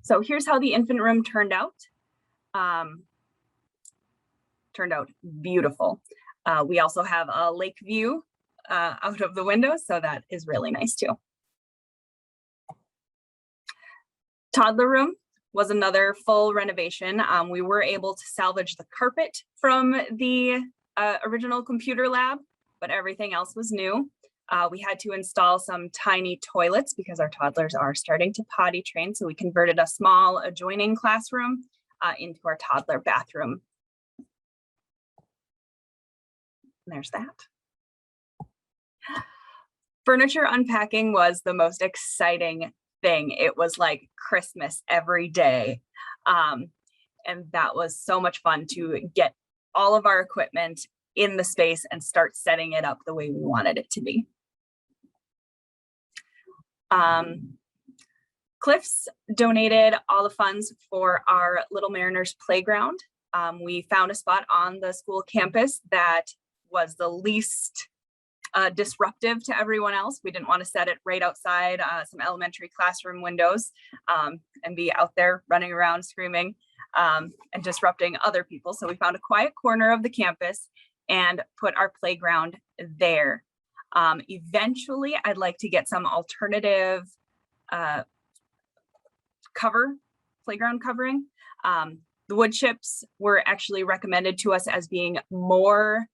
Speaker 7: So here's how the infant room turned out. Turned out beautiful. We also have a lake view out of the window, so that is really nice too. Toddler room was another full renovation. We were able to salvage the carpet from the original computer lab, but everything else was new. We had to install some tiny toilets because our toddlers are starting to potty train, so we converted a small adjoining classroom into our toddler bathroom. There's that. Furniture unpacking was the most exciting thing. It was like Christmas every day. And that was so much fun to get all of our equipment in the space and start setting it up the way we wanted it to be. Cliffs donated all the funds for our Little Mariners playground. We found a spot on the school campus that was the least disruptive to everyone else. We didn't want to set it right outside some elementary classroom windows and be out there running around screaming and disrupting other people. So we found a quiet corner of the campus and put our playground there. Eventually, I'd like to get some alternative playground covering. The wood chips were actually recommended to us as being more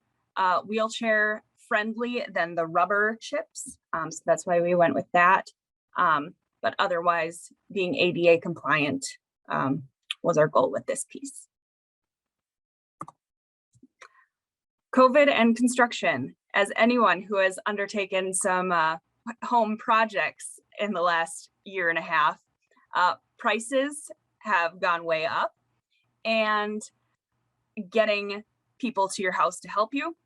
Speaker 7: wheelchair friendly than the rubber chips. So that's why we went with that. But otherwise, being ADA compliant was our goal with this piece. COVID and construction. As anyone who has undertaken some home projects in the last year and a half, prices have gone way up, and getting people to your house to help you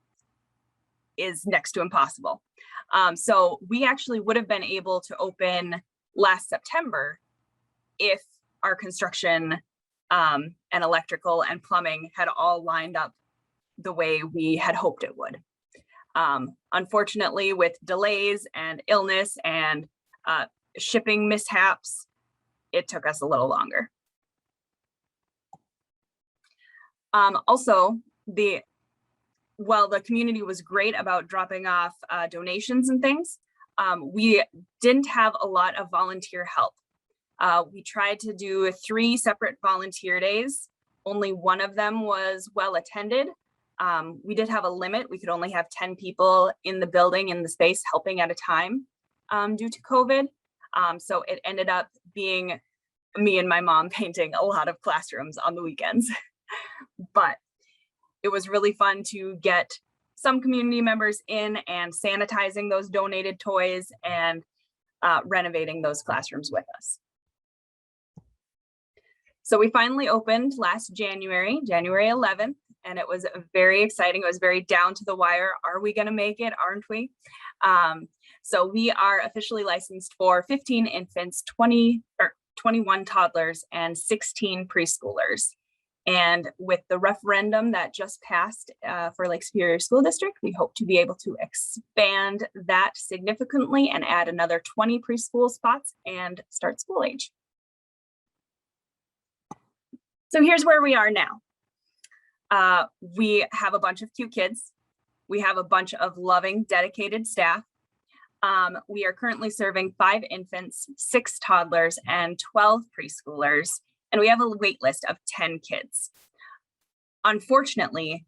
Speaker 7: is next to impossible. So we actually would have been able to open last September if our construction and electrical and plumbing had all lined up the way we had hoped it would. Unfortunately, with delays and illness and shipping mishaps, it took us a little longer. Also, while the community was great about dropping off donations and things, we didn't have a lot of volunteer help. We tried to do 3 separate volunteer days. Only one of them was well attended. We did have a limit. We could only have 10 people in the building, in the space, helping at a time due to COVID. So it ended up being me and my mom painting a lot of classrooms on the weekends. But it was really fun to get some community members in and sanitizing those donated toys and renovating those classrooms with us. So we finally opened last January 11th, and it was very exciting. It was very down to the wire. Are we going to make it? Aren't we? So we are officially licensed for 15 infants, 21 toddlers, and 16 preschoolers. And with the referendum that just passed for Lake Superior School District, we hope to be able to expand that significantly and add another 20 preschool spots and start school age. So here's where we are now. We have a bunch of cute kids. We have a bunch of loving, dedicated staff. We are currently serving 5 infants, 6 toddlers, and 12 preschoolers. And we have a wait list of 10 kids. Unfortunately,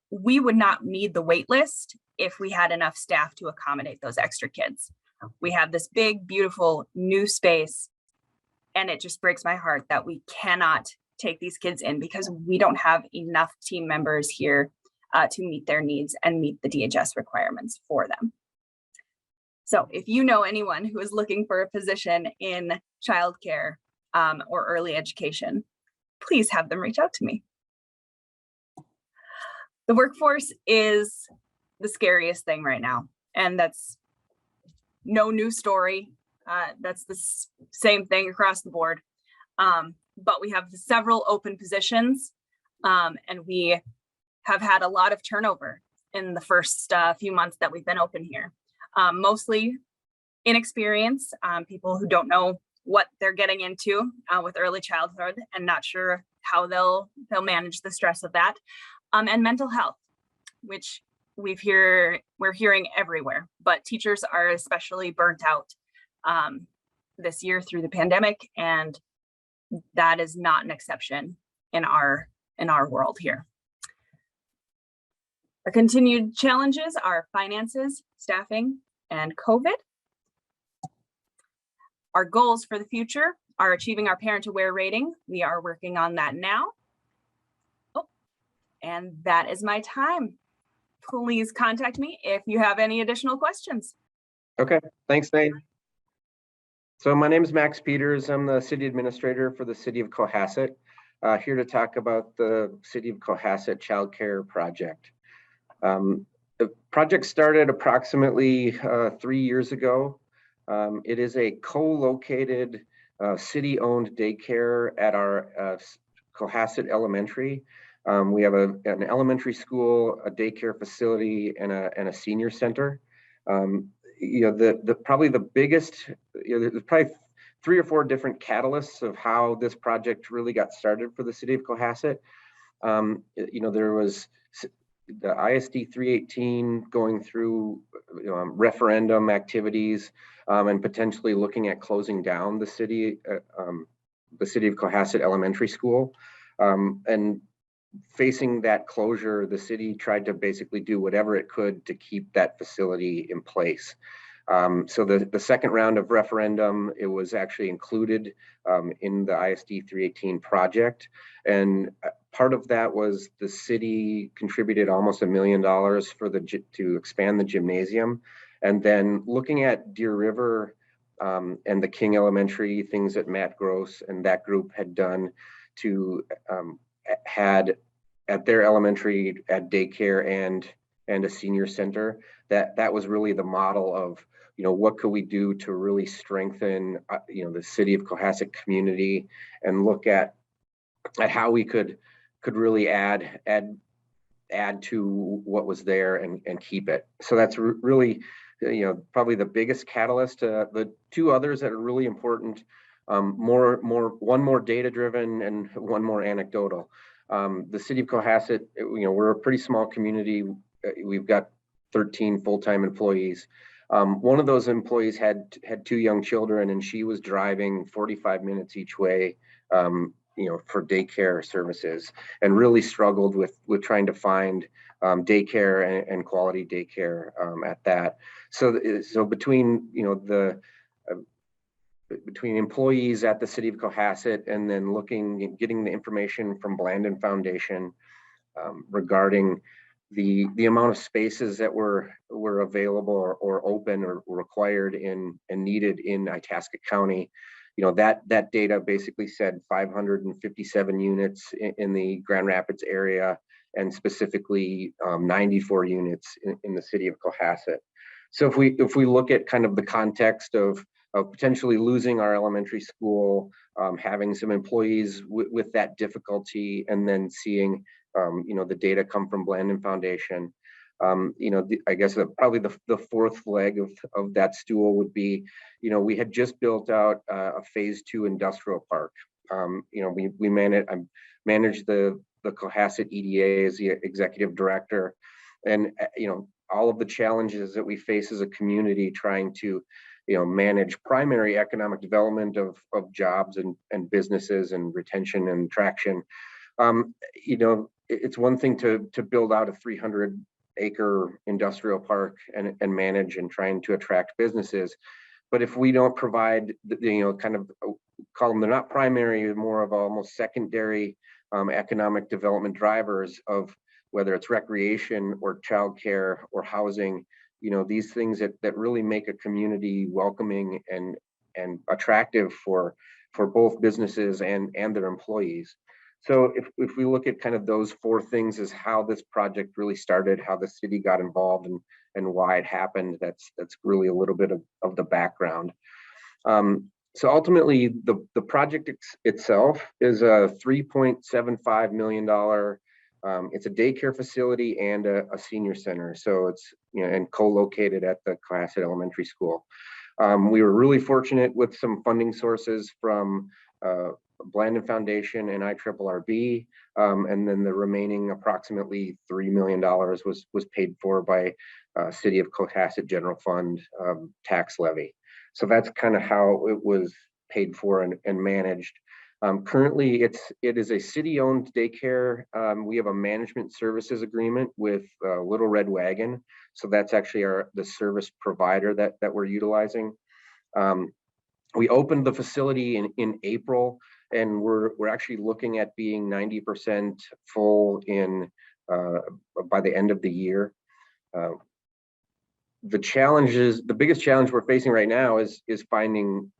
Speaker 7: we would not need the wait list if we had enough staff to accommodate those extra kids. We have this big, beautiful new space, and it just breaks my heart that we cannot take these kids in because we don't have enough team members here to meet their needs and meet the DHS requirements for them. So if you know anyone who is looking for a position in childcare or early education, please have them reach out to me. The workforce is the scariest thing right now, and that's no new story. That's the same thing across the board. But we have several open positions, and we have had a lot of turnover in the first few months that we've been open here. Mostly inexperience, people who don't know what they're getting into with early childhood and not sure how they'll manage the stress of that, and mental health, which we're hearing everywhere, but teachers are especially burnt out this year through the pandemic, and that is not an exception in our world here. Our continued challenges are finances, staffing, and COVID. Our goals for the future are achieving our parent aware rating. We are working on that now. Oh, and that is my time. Please contact me if you have any additional questions.
Speaker 8: Okay, thanks, Nate. So my name is Max Peters. I'm the city administrator for the city of Cohasset, here to talk about the city of Cohasset Child Care Project. The project started approximately 3 years ago. It is a co-located city-owned daycare at our Cohasset Elementary. We have an elementary school, a daycare facility, and a senior center. Probably the biggest, there's probably 3 or 4 different catalysts of how this project really got started for the city of Cohasset. There was the ISD 318 going through referendum activities and potentially looking at closing down the city of Cohasset Elementary School. And facing that closure, the city tried to basically do whatever it could to keep that facility in place. So the second round of referendum, it was actually included in the ISD 318 project. And part of that was the city contributed almost $1 million to expand the gymnasium. And then looking at Deer River and the King Elementary, things that Matt Gross and that group had done to had at their elementary, at daycare and a senior center, that was really the model of, what could we do to really strengthen, the city of Cohasset community, and look at how we could really add to what was there and keep it. So that's really, probably the biggest catalyst. The 2 others that are really important, one more data driven and one more anecdotal. The city of Cohasset, we're a pretty small community. We've got 13 full-time employees. One of those employees had 2 young children, and she was driving 45 minutes each way, for daycare services, and really struggled with trying to find daycare and quality daycare at that. So between between employees at the city of Cohasset and then getting the information from Blandon Foundation regarding the amount of spaces that were available or open or required and needed in Itasca County, that data basically said 557 units in the Grand Rapids area, and specifically 94 units in the city of Cohasset. So if we look at kind of the context of potentially losing our elementary school, having some employees with that difficulty, and then seeing the data come from Blandon Foundation, I guess probably the 4th leg of that stool would be, we had just built out a phase 2 industrial park. We manage the Cohasset EDA as the executive director, and all of the challenges that we face as a community trying to manage primary economic development of jobs and businesses and retention and traction. It's one thing to build out a 300-acre industrial park and manage and trying to attract businesses, but if we don't provide, kind of call them, they're not primary, more of almost secondary economic development drivers of whether it's recreation or childcare or housing, these things that really make a community welcoming and attractive for both businesses and their employees. So if we look at kind of those 4 things as how this project really started, how the city got involved and why it happened, that's really a little bit of the background. So ultimately, the project itself is a $3.75 million. It's a daycare facility and a senior center. So it's and co-located at the Cohasset Elementary School. We were really fortunate with some funding sources from Blandon Foundation and IRRB, and then the remaining approximately $3 million was paid for by City of Cohasset General Fund tax levy. So that's kind of how it was paid for and managed. Currently, it is a city-owned daycare. We have a management services agreement with Little Red Wagon, so that's actually the service provider that we're utilizing. We opened the facility in April, and we're actually looking at being 90% full by the end of the year. The biggest challenge we're facing right now is finding,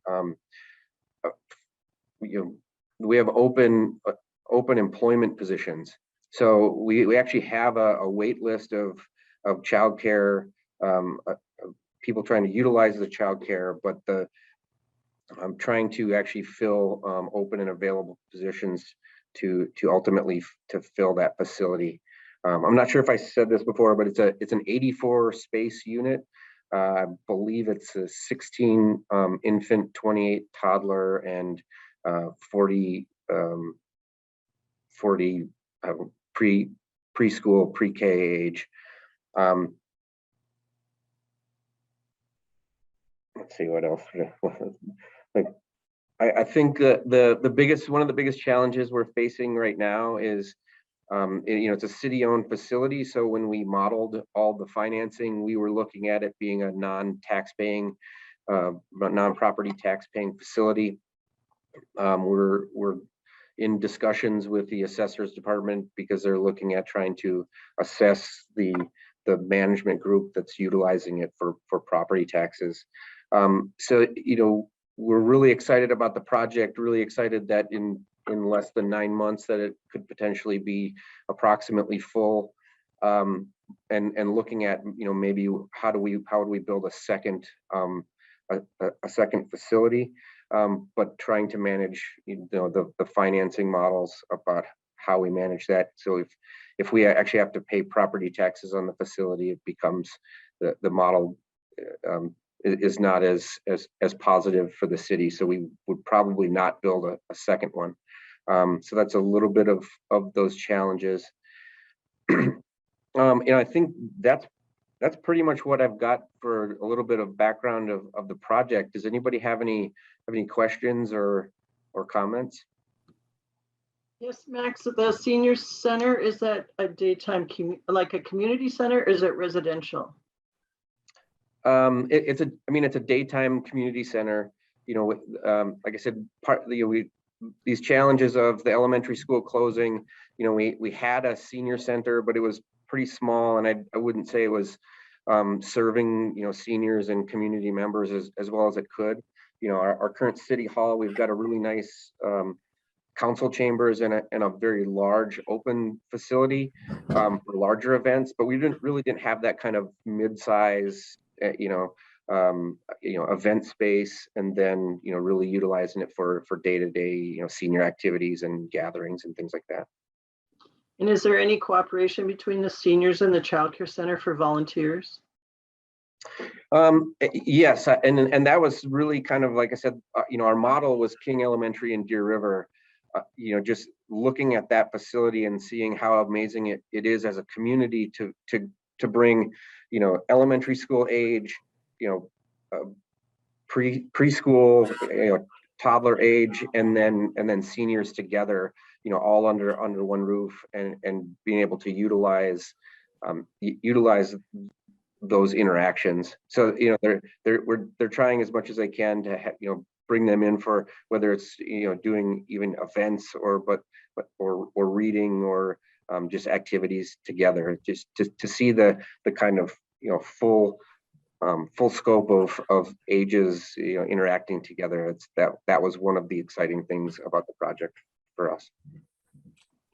Speaker 8: we have open employment positions. So we actually have a wait list of childcare, people trying to utilize the childcare, but I'm trying to actually fill open and available positions to ultimately to fill that facility. I'm not sure if I said this before, but it's an 84 space unit. I believe it's a 16 infant, 28 toddler, and 40 preschool, pre-K age. Let's see what else. I think one of the biggest challenges we're facing right now is, it's a city-owned facility. So when we modeled all the financing, we were looking at it being a non-tax-paying, non-property tax-paying facility. We're in discussions with the assessors department because they're looking at trying to assess the management group that's utilizing it for property taxes. So we're really excited about the project, really excited that in less than 9 months that it could potentially be approximately full, and looking at maybe how would we build a second facility, but trying to manage the financing models about how we manage that. So if we actually have to pay property taxes on the facility, it becomes the model is not as positive for the city. So we would probably not build a second one. So that's a little bit of those challenges. I think that's pretty much what I've got for a little bit of background of the project. Does anybody have any questions or comments?
Speaker 9: Yes, Max, the senior center, is that a daytime like a community center, or is it residential?
Speaker 8: It's a daytime community center. Like I said, these challenges of the elementary school closing, we had a senior center, but it was pretty small, and I wouldn't say it was serving seniors and community members as well as it could. Our current city hall, we've got a really nice council chambers and a very large open facility for larger events, but we didn't have that kind of mid-size event space, and then really utilizing it for day-to-day senior activities and gatherings and things like that.
Speaker 9: And is there any cooperation between the seniors and the child care center for volunteers?
Speaker 8: Yes, and that was really kind of, like I said, our model was King Elementary and Deer River. Just looking at that facility and seeing how amazing it is as a community to bring elementary school age, preschool, toddler age, and then seniors together, all under one roof, and being able to utilize those interactions. So they're trying as much as they can to bring them in for whether it's doing even events or reading or just activities together, just to see the kind of full full scope of ages, interacting together. That was one of the exciting things about the project for us.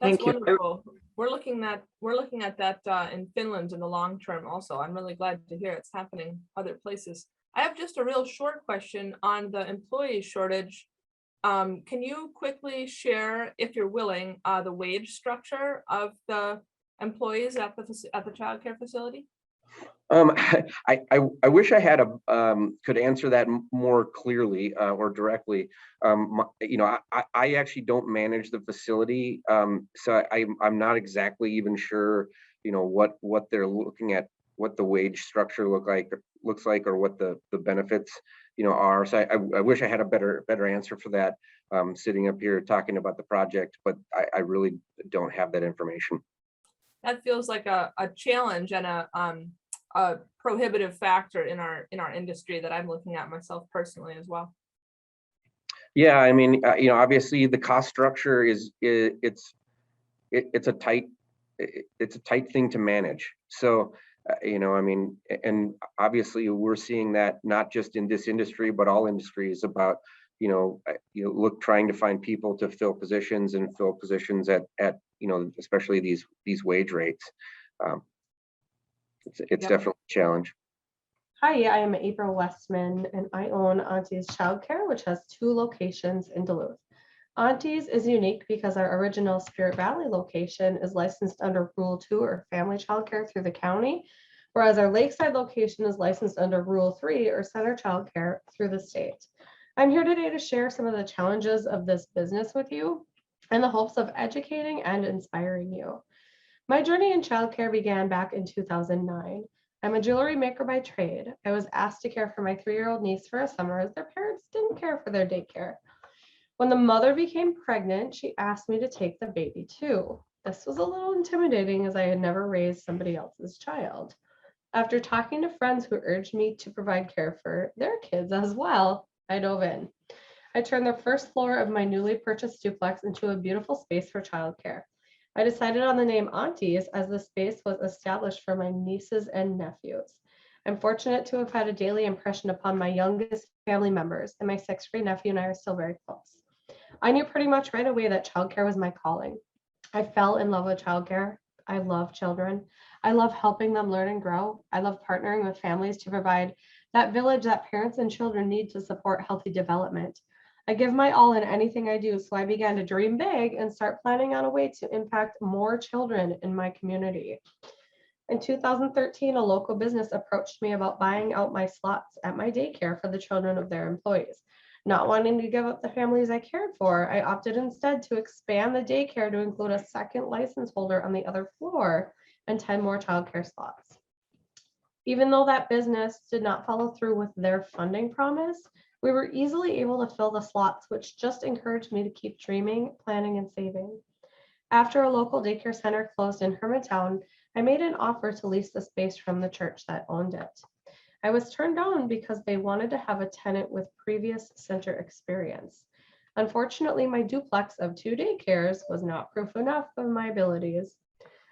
Speaker 9: Thank
Speaker 10: That's
Speaker 9: you.
Speaker 10: wonderful. We're looking at that in Finland in the long term also. I'm really glad to hear it's happening other places. I have just a real short question on the employee shortage. Can you quickly share, if you're willing, the wage structure of the employees at the childcare facility?
Speaker 8: I wish I had could answer that more clearly or directly. I actually don't manage the facility, so I'm not exactly even sure, what they're looking at, what the wage structure looks like, or what the benefits, are. So I wish I had a better answer for that, sitting up here talking about the project, but I really don't have that information.
Speaker 10: That feels like a challenge and a prohibitive factor in our industry that I'm looking at myself personally as well.
Speaker 8: Yeah, I mean, obviously the cost structure it's a tight thing to manage. So, I mean, and obviously we're seeing that not just in this industry, but all industries about, trying to find people to fill positions at especially these wage rates. It's definitely a challenge.
Speaker 11: Hi, I am April Westman and I own Auntie's Childcare, which has 2 locations in Duluth. Auntie's is unique because our original Spirit Valley location is licensed under Rule 2 or Family Childcare through the county, whereas our Lakeside location is licensed under Rule 3 or Center Childcare through the state. I'm here today to share some of the challenges of this business with you in the hopes of educating and inspiring you. My journey in childcare began back in 2009. I'm a jewelry maker by trade. I was asked to care for my 3-year-old niece for a summer as their parents didn't care for their daycare. When the mother became pregnant, she asked me to take the baby too. This was a little intimidating as I had never raised somebody else's child. After talking to friends who urged me to provide care for their kids as well, I dove in. I turned the first floor of my newly purchased duplex into a beautiful space for childcare. I decided on the name Auntie's as the space was established for my nieces and nephews. I'm fortunate to have had a daily impression upon my youngest family members, and my 6th grade nephew and I are still very close. I knew pretty much right away that childcare was my calling. I fell in love with childcare. I love children. I love helping them learn and grow. I love partnering with families to provide that village that parents and children need to support healthy development. I give my all in anything I do, so I began to dream big and start planning on a way to impact more children in my community. In 2013, a local business approached me about buying out my slots at my daycare for the children of their employees. Not wanting to give up the families I cared for, I opted instead to expand the daycare to include a 2nd license holder on the other floor and 10 more childcare slots. Even though that business did not follow through with their funding promise, we were easily able to fill the slots, which just encouraged me to keep dreaming, planning, and saving. After a local daycare center closed in Hermantown, I made an offer to lease the space from the church that owned it. I was turned down because they wanted to have a tenant with previous center experience. Unfortunately, my duplex of 2 daycares was not proof enough of my abilities.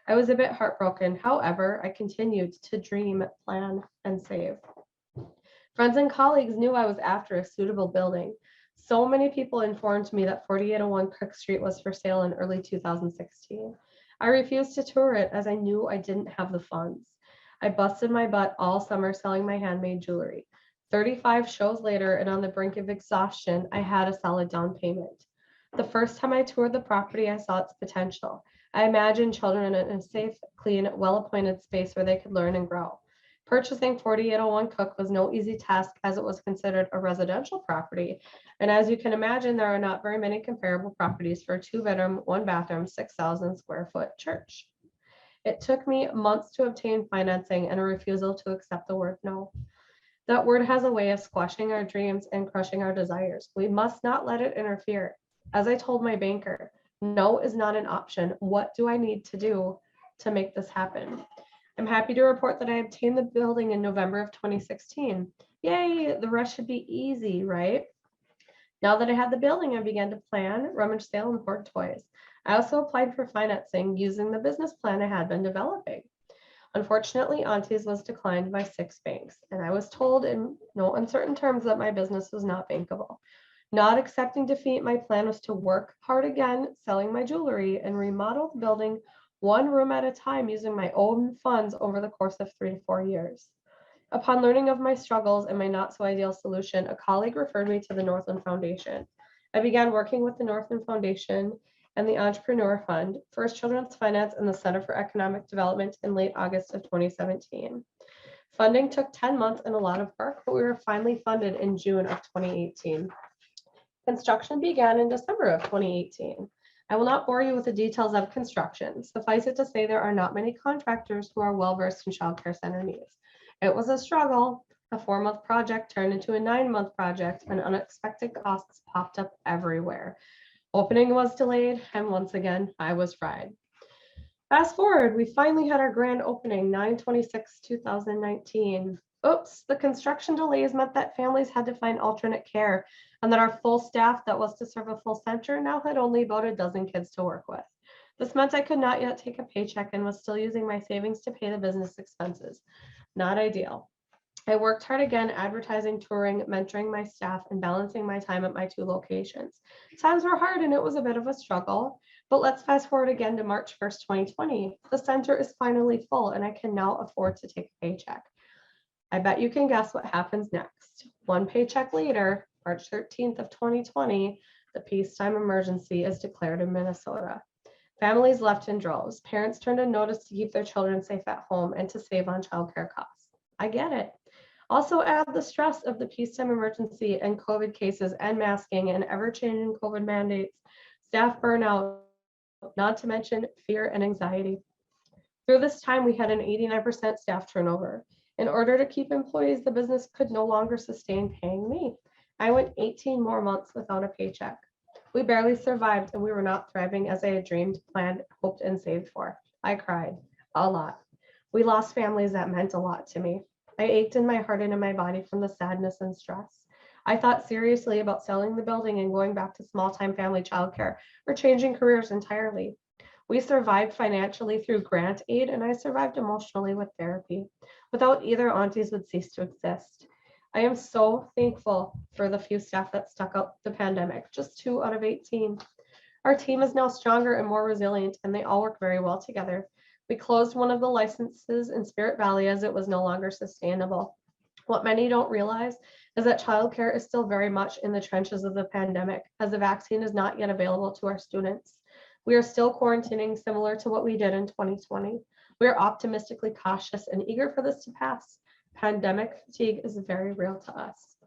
Speaker 11: I was a bit heartbroken. However, I continued to dream, plan, and save. Friends and colleagues knew I was after a suitable building. So many people informed me that 4801 Cook Street was for sale in early 2016. I refused to tour it as I knew I didn't have the funds. I busted my butt all summer selling my handmade jewelry. 35 shows later and on the brink of exhaustion, I had a solid down payment. The first time I toured the property, I saw its potential. I imagined children in a safe, clean, well-appointed space where they could learn and grow. Purchasing 4801 Cook was no easy task as it was considered a residential property. And as you can imagine, there are not very many comparable properties for a 2-bedroom, 1-bathroom, 6,000 square foot church. It took me months to obtain financing and a refusal to accept the word no. That word has a way of squashing our dreams and crushing our desires. We must not let it interfere. As I told my banker, no is not an option. What do I need to do to make this happen? I'm happy to report that I obtained the building in November of 2016. Yay, the rest should be easy, right? Now that I had the building, I began to plan, rummage sale, and hoard toys. I also applied for financing using the business plan I had been developing. Unfortunately, Aunties was declined by 6 banks, and I was told in no uncertain terms that my business was not bankable. Not accepting defeat, my plan was to work hard again, selling my jewelry, and remodel the building one room at a time using my own funds over the course of 3 to 4 years. Upon learning of my struggles and my not so ideal solution, a colleague referred me to the Northland Foundation. I began working with the Northland Foundation and the Entrepreneur Fund, First Children's Finance, and the Center for Economic Development in late August of 2017. Funding took 10 months and a lot of work, but we were finally funded in June of 2018. Construction began in December of 2018. I will not bore you with the details of construction. Suffice it to say, there are not many contractors who are well-versed in childcare center needs. It was a struggle. A 4-month project turned into a 9-month project, and unexpected costs popped up everywhere. Opening was delayed, and once again, I was fried. Fast forward, we finally had our grand opening 9/26/2019. Oops, the construction delays meant that families had to find alternate care, and that our full staff that was to serve a full center now had only about a dozen kids to work with. This meant I could not yet take a paycheck and was still using my savings to pay the business expenses. Not ideal. I worked hard again, advertising, touring, mentoring my staff, and balancing my time at my 2 locations. Times were hard and it was a bit of a struggle, but let's fast forward again to March 1st, 2020. The center is finally full and I can now afford to take a paycheck. I bet you can guess what happens next. 1 paycheck later, March 13th of 2020, the peacetime emergency is declared in Minnesota. Families left in droves. Parents turned to notice to keep their children safe at home and to save on childcare costs. I get it. Also add the stress of the peacetime emergency and COVID cases and masking and ever-changing COVID mandates, staff burnout, not to mention fear and anxiety. Through this time, we had an 89% staff turnover. In order to keep employees, the business could no longer sustain paying me. I went 18 more months without a paycheck. We barely survived and we were not thriving as I had dreamed, planned, hoped, and saved for. I cried a lot. We lost families that meant a lot to me. I ached in my heart and in my body from the sadness and stress. I thought seriously about selling the building and going back to small-time family childcare or changing careers entirely. We survived financially through grant aid, and I survived emotionally with therapy. Without either, Aunties would cease to exist. I am so thankful for the few staff that stuck out the pandemic, just 2 out of 18. Our team is now stronger and more resilient, and they all work very well together. We closed one of the licenses in Spirit Valley as it was no longer sustainable. What many don't realize is that childcare is still very much in the trenches of the pandemic, as the vaccine is not yet available to our students. We are still quarantining similar to what we did in 2020. We are optimistically cautious and eager for this to pass. Pandemic fatigue is very real to us.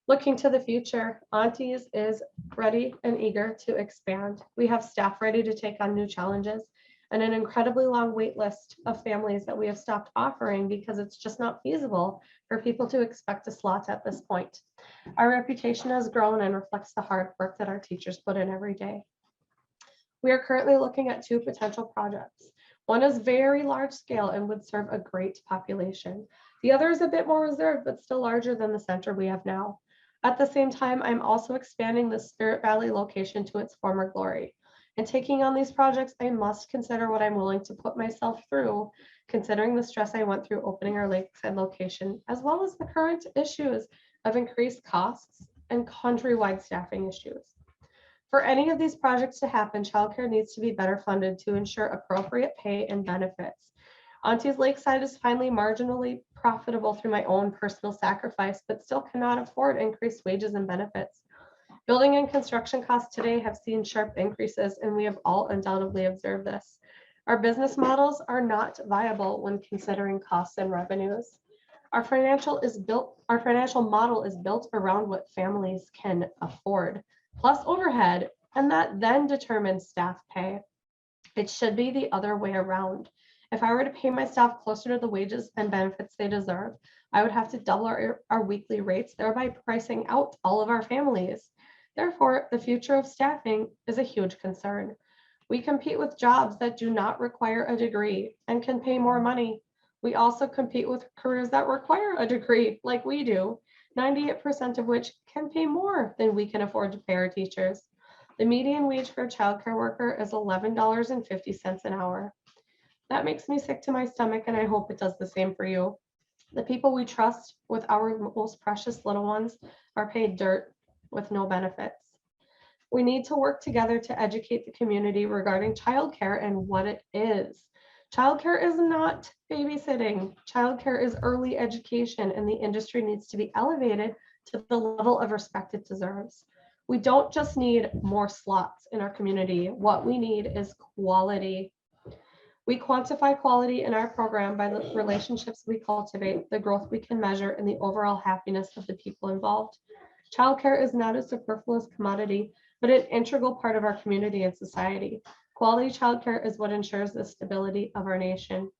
Speaker 11: Looking to the future, Aunties is ready and eager to expand. We have staff ready to take on new challenges and an incredibly long wait list of families that we have stopped offering because it's just not feasible for people to expect a slot at this point. Our reputation has grown and reflects the hard work that our teachers put in every day. We are currently looking at 2 potential projects. One is very large scale and would serve a great population. The other is a bit more reserved, but still larger than the center we have now. At the same time, I'm also expanding the Spirit Valley location to its former glory. In taking on these projects, I must consider what I'm willing to put myself through, considering the stress I went through opening our lakeside location, as well as the current issues of increased costs and countrywide staffing issues. For any of these projects to happen, childcare needs to be better funded to ensure appropriate pay and benefits. Aunties Lakeside is finally marginally profitable through my own personal sacrifice, but still cannot afford increased wages and benefits. Building and construction costs today have seen sharp increases, and we have all undoubtedly observed this. Our business models are not viable when considering costs and revenues. Our financial model is built around what families can afford, plus overhead, and that then determines staff pay. It should be the other way around. If I were to pay my staff closer to the wages and benefits they deserve, I would have to double our weekly rates, thereby pricing out all of our families. Therefore, the future of staffing is a huge concern. We compete with jobs that do not require a degree and can pay more money. We also compete with careers that require a degree, like we do, 98% of which can pay more than we can afford to pay our teachers. The median wage for a childcare worker is $11.50 an hour. That makes me sick to my stomach, and I hope it does the same for you. The people we trust with our most precious little ones are paid dirt with no benefits. We need to work together to educate the community regarding childcare and what it is. Childcare is not babysitting. Childcare is early education, and the industry needs to be elevated to the level of respect it deserves. We don't just need more slots in our community. What we need is quality. We quantify quality in our program by the relationships we cultivate, the growth we can measure, and the overall happiness of the people involved. Childcare is not a superfluous commodity, but an integral part of our community and society. Quality childcare is what ensures the stability of our nation.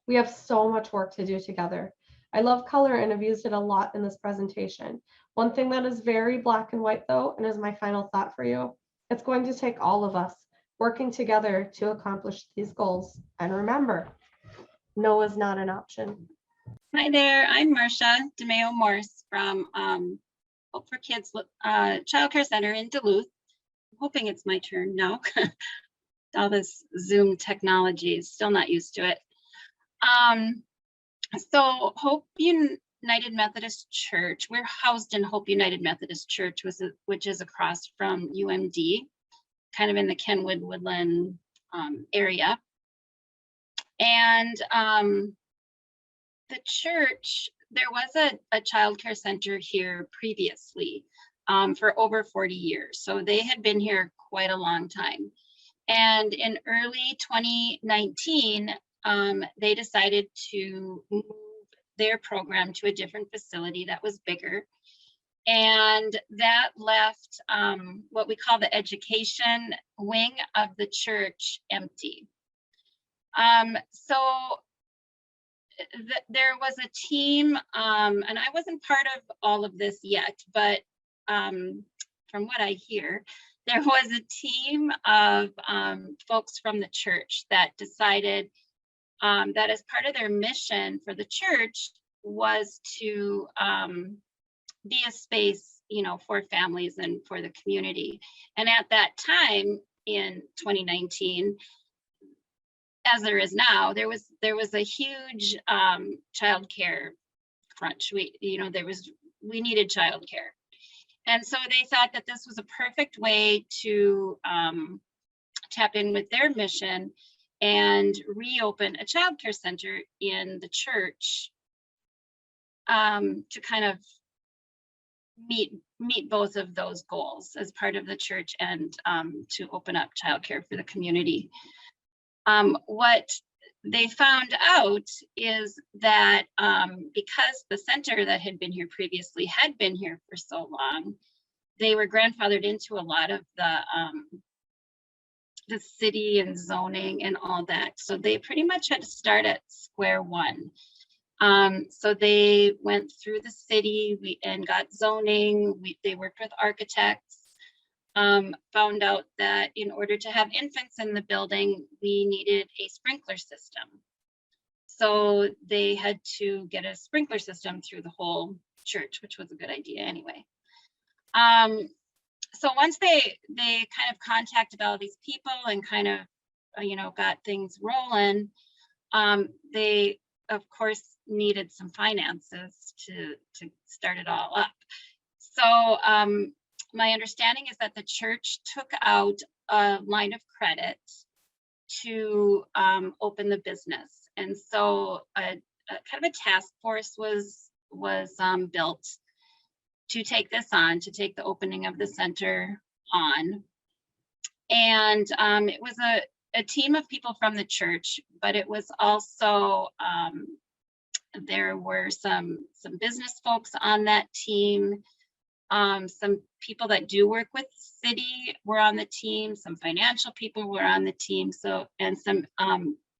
Speaker 11: We have so much work to do together. I love color and have used it a lot in this presentation. One thing that is very black and white though, and is my final thought for you, it's going to take all of us working together to accomplish these goals. And remember, no is not an option.
Speaker 12: Hi there, I'm Marcia DeMeo Morse from Hope for Kids Child Care Center in Duluth. I'm hoping it's my turn now. All this Zoom technology is still not used to it. So Hope United Methodist Church, we're housed in Hope United Methodist Church, which is across from UMD, kind of in the Kenwood Woodland area. And the church, there was a child care center here previously for over 40 years. So they had been here quite a long time. And in early 2019, they decided to move their program to a different facility that was bigger. And that left what we call the education wing of the church empty. So there was a team, and I wasn't part of all of this yet, but from what I hear, there was a team of folks from the church that decided that as part of their mission for the church was to be a space, for families and for the community. And at that time in 2019, as there is now, there was a huge childcare crunch. We needed childcare. And so they thought that this was a perfect way to tap in with their mission and reopen a child care center in the church to kind of meet both of those goals as part of the church and to open up childcare for the community. What they found out is that because the center that had been here previously had been here for so long, they were grandfathered into a lot of the city and zoning and all that. So they pretty much had to start at square one. So they went through the city and got zoning. They worked with architects. Found out that in order to have infants in the building, we needed a sprinkler system. So they had to get a sprinkler system through the whole church, which was a good idea anyway. So once they kind of contacted all these people and kind of, got things rolling, they of course needed some finances to start it all up. So my understanding is that the church took out a line of credit to open the business. And so a kind of a task force was built to take this on, to take the opening of the center on. And it was a team of people from the church, but it was also, there were some business folks on that team. Some people that do work with the city were on the team, some financial people were on the team, and some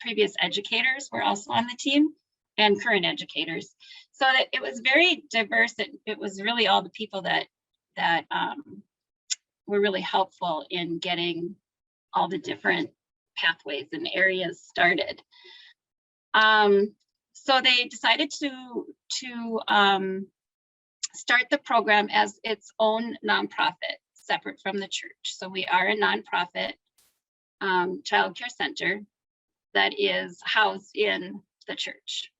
Speaker 12: previous educators were also on the team, and current educators. So that it was very diverse. It was really all the people that were really helpful in getting all the different pathways and areas started. So they decided to start the program as its own nonprofit, separate from the church. So we are a nonprofit child care center. that is housed in the church.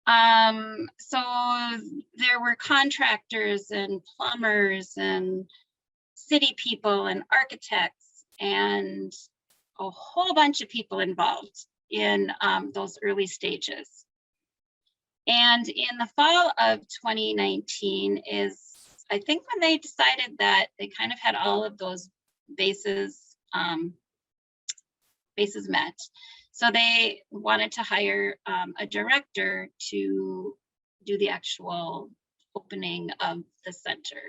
Speaker 12: So there were contractors and plumbers and city people and architects and a whole bunch of people involved in those early stages. And in the fall of 2019 is, I think, when they decided that they kind of had all of those bases met. So they wanted to hire a director to do the actual opening of the center.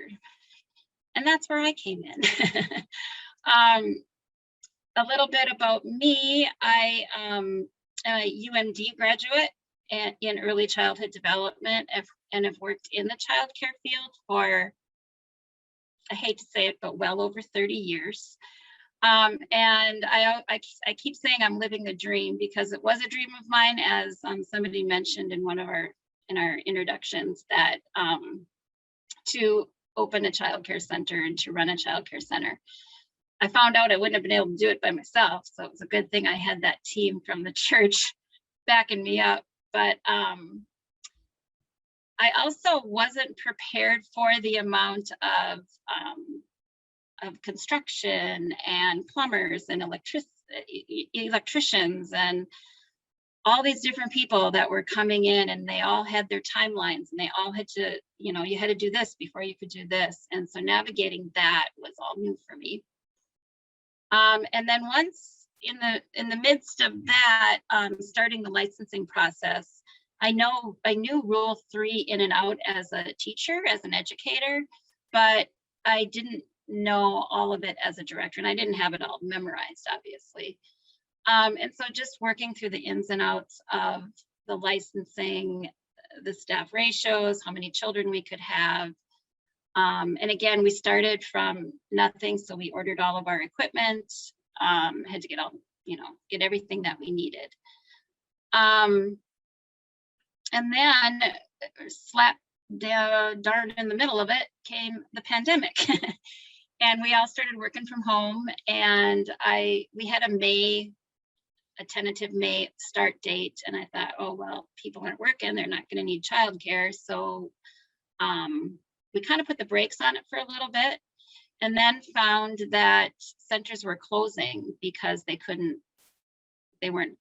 Speaker 12: And that's where I came in. A little bit about me. I am a UMD graduate in early childhood development and have worked in the childcare field for, I hate to say it, but well over 30 years. And I keep saying I'm living the dream because it was a dream of mine, as somebody mentioned in our introductions, that to open a childcare center and to run a childcare center. I found out I wouldn't have been able to do it by myself, so it was a good thing I had that team from the church backing me up. But I also wasn't prepared for the amount of construction and plumbers and electricians and all these different people that were coming in, and they all had their timelines and they all had to, you had to do this before you could do this. And so navigating that was all new for me. And then once in the midst of that, starting the licensing process, I knew Rule 3 in and out as a teacher, as an educator, but I didn't know all of it as a director, and I didn't have it all memorized, obviously. And so just working through the ins and outs of the licensing, the staff ratios, how many children we could have. And again, we started from nothing, so we ordered all of our equipment, had to get get everything that we needed. And then slap darn in the middle of it came the pandemic. And we all started working from home, and we had a tentative May start date, and I thought, oh, well, people aren't working, they're not gonna need childcare. So we kind of put the brakes on it for a little bit, and then found that centers were closing because they weren't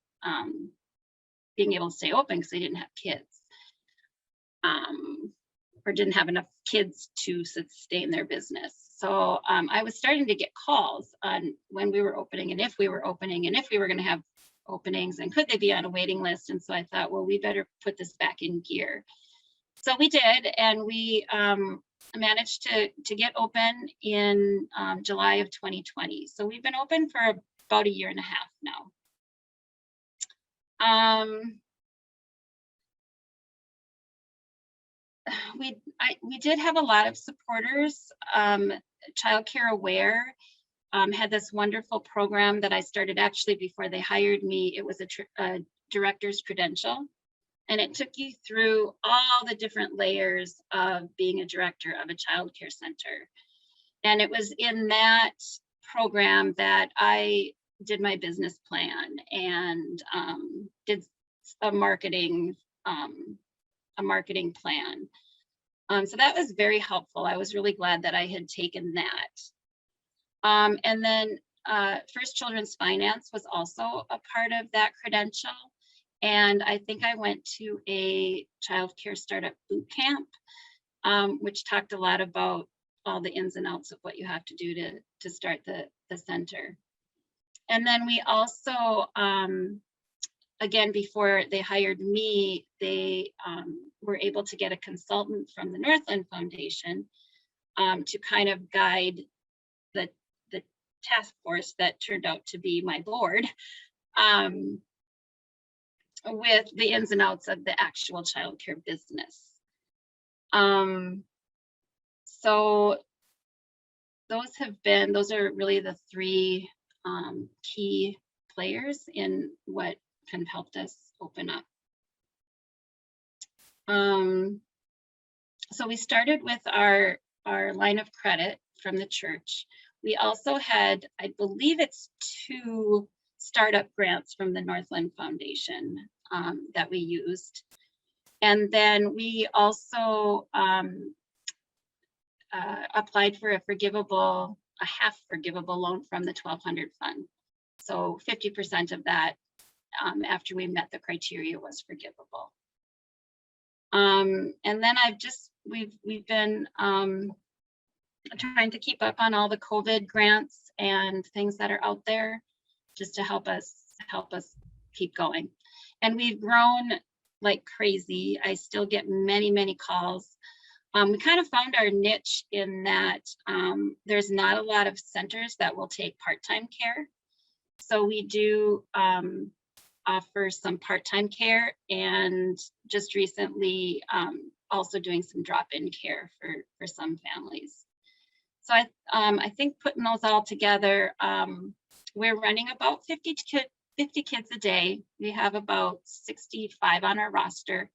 Speaker 12: being able to stay open because they didn't have kids, or didn't have enough kids to sustain their business. So I was starting to get calls on when we were opening and if we were opening and if we were going to have openings and could they be on a waiting list. And so I thought, well, we better put this back in gear. So we did, and we managed to get open in July of 2020. So we've been open for about a year and a half now. We did have a lot of supporters. Childcare Aware had this wonderful program that I started actually before they hired me. It was a director's credential, and it took you through all the different layers of being a director of a childcare center. And it was in that program that I did my business plan and did a marketing plan. So that was very helpful. I was really glad that I had taken that. And then First Children's Finance was also a part of that credential. And I think I went to a childcare startup boot camp, which talked a lot about all the ins and outs of what you have to do to start the center. And then we also, again, before they hired me, they were able to get a consultant from the Northland Foundation to kind of guide the task force that turned out to be my board with the ins and outs of the actual childcare business. So those are really the three key players in what kind of helped us open up. So we started with our line of credit from the church. We also had, I believe it's 2 startup grants from the Northland Foundation that we used. And then we also applied for a half forgivable loan from the 1200 fund. So 50% of that, after we met the criteria, was forgivable. And then we've been trying to keep up on all the COVID grants and things that are out there, just to help us keep going. And we've grown like crazy. I still get many calls. We kind of found our niche in that there's not a lot of centers that will take part-time care. So we do offer some part-time care, and just recently also doing some drop-in care for some families. So I think putting those all together, we're running about 50 kids a day. We have about 65 on our roster,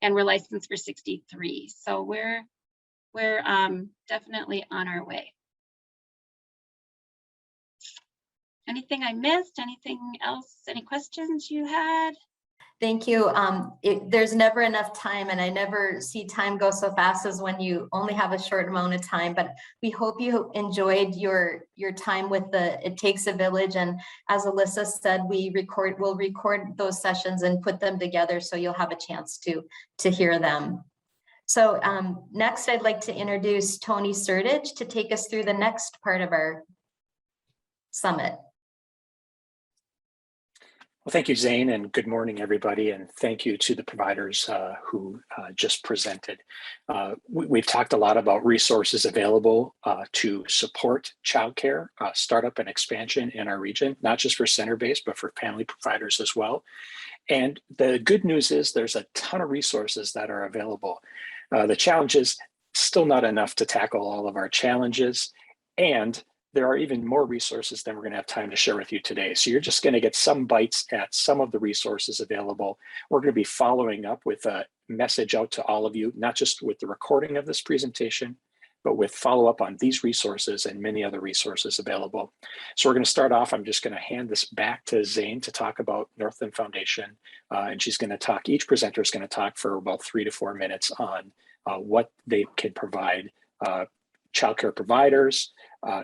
Speaker 12: and we're licensed for 63. So we're definitely on our way. Anything I missed? Anything else? Any questions you had?
Speaker 6: Thank you. There's never enough time, and I never see time go so fast as when you only have a short amount of time, but we hope you enjoyed your time with It Takes a Village. And as Alyssa said, we'll record those sessions and put them together so you'll have a chance to hear them. So next I'd like to introduce Tony Sertich to take us through the next part of our summit.
Speaker 13: Well, thank you, Zane, and good morning, everybody. And thank you to the providers who just presented. We've talked a lot about resources available to support childcare, startup and expansion in our region, not just for center-based, but for family providers as well. And the good news is there's a ton of resources that are available. The challenge is still not enough to tackle all of our challenges, and there are even more resources than we're going to have time to share with you today. So you're just going to get some bites at some of the resources available. We're going to be following up with a message out to all of you, not just with the recording of this presentation, but with follow-up on these resources and many other resources available. So we're going to start off. I'm just going to hand this back to Zane to talk about Northland Foundation. And she's going to talk, each presenter is going to talk for about 3 to 4 minutes on what they can provide childcare providers,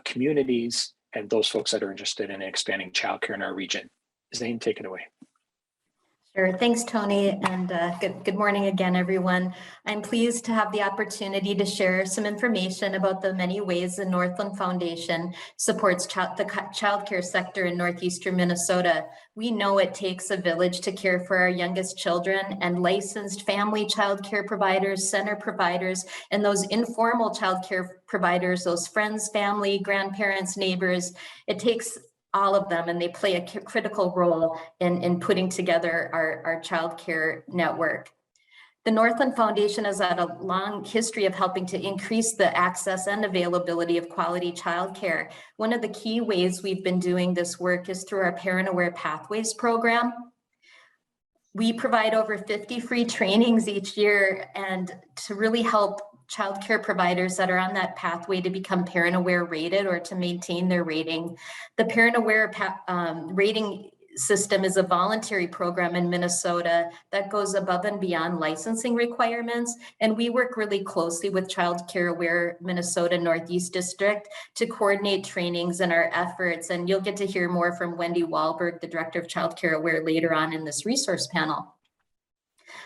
Speaker 13: communities, and those folks that are interested in expanding childcare in our region. Zane, take it away.
Speaker 6: Sure. Thanks, Tony. And good morning again, everyone. I'm pleased to have the opportunity to share some information about the many ways the Northland Foundation supports the childcare sector in northeastern Minnesota. We know it takes a village to care for our youngest children, and licensed family childcare providers, center providers, and those informal childcare providers, those friends, family, grandparents, neighbors. It takes all of them, and they play a critical role in putting together our childcare network. The Northland Foundation has had a long history of helping to increase the access and availability of quality childcare. One of the key ways we've been doing this work is through our Parent Aware Pathways program. We provide over 50 free trainings each year, and to really help childcare providers that are on that pathway to become Parent Aware rated or to maintain their rating. The Parent Aware rating system is a voluntary program in Minnesota that goes above and beyond licensing requirements. And we work really closely with Child Care Aware Minnesota Northeast District to coordinate trainings and our efforts. And you'll get to hear more from Wendy Wahlberg, the Director of Child Care Aware, later on in this resource panel.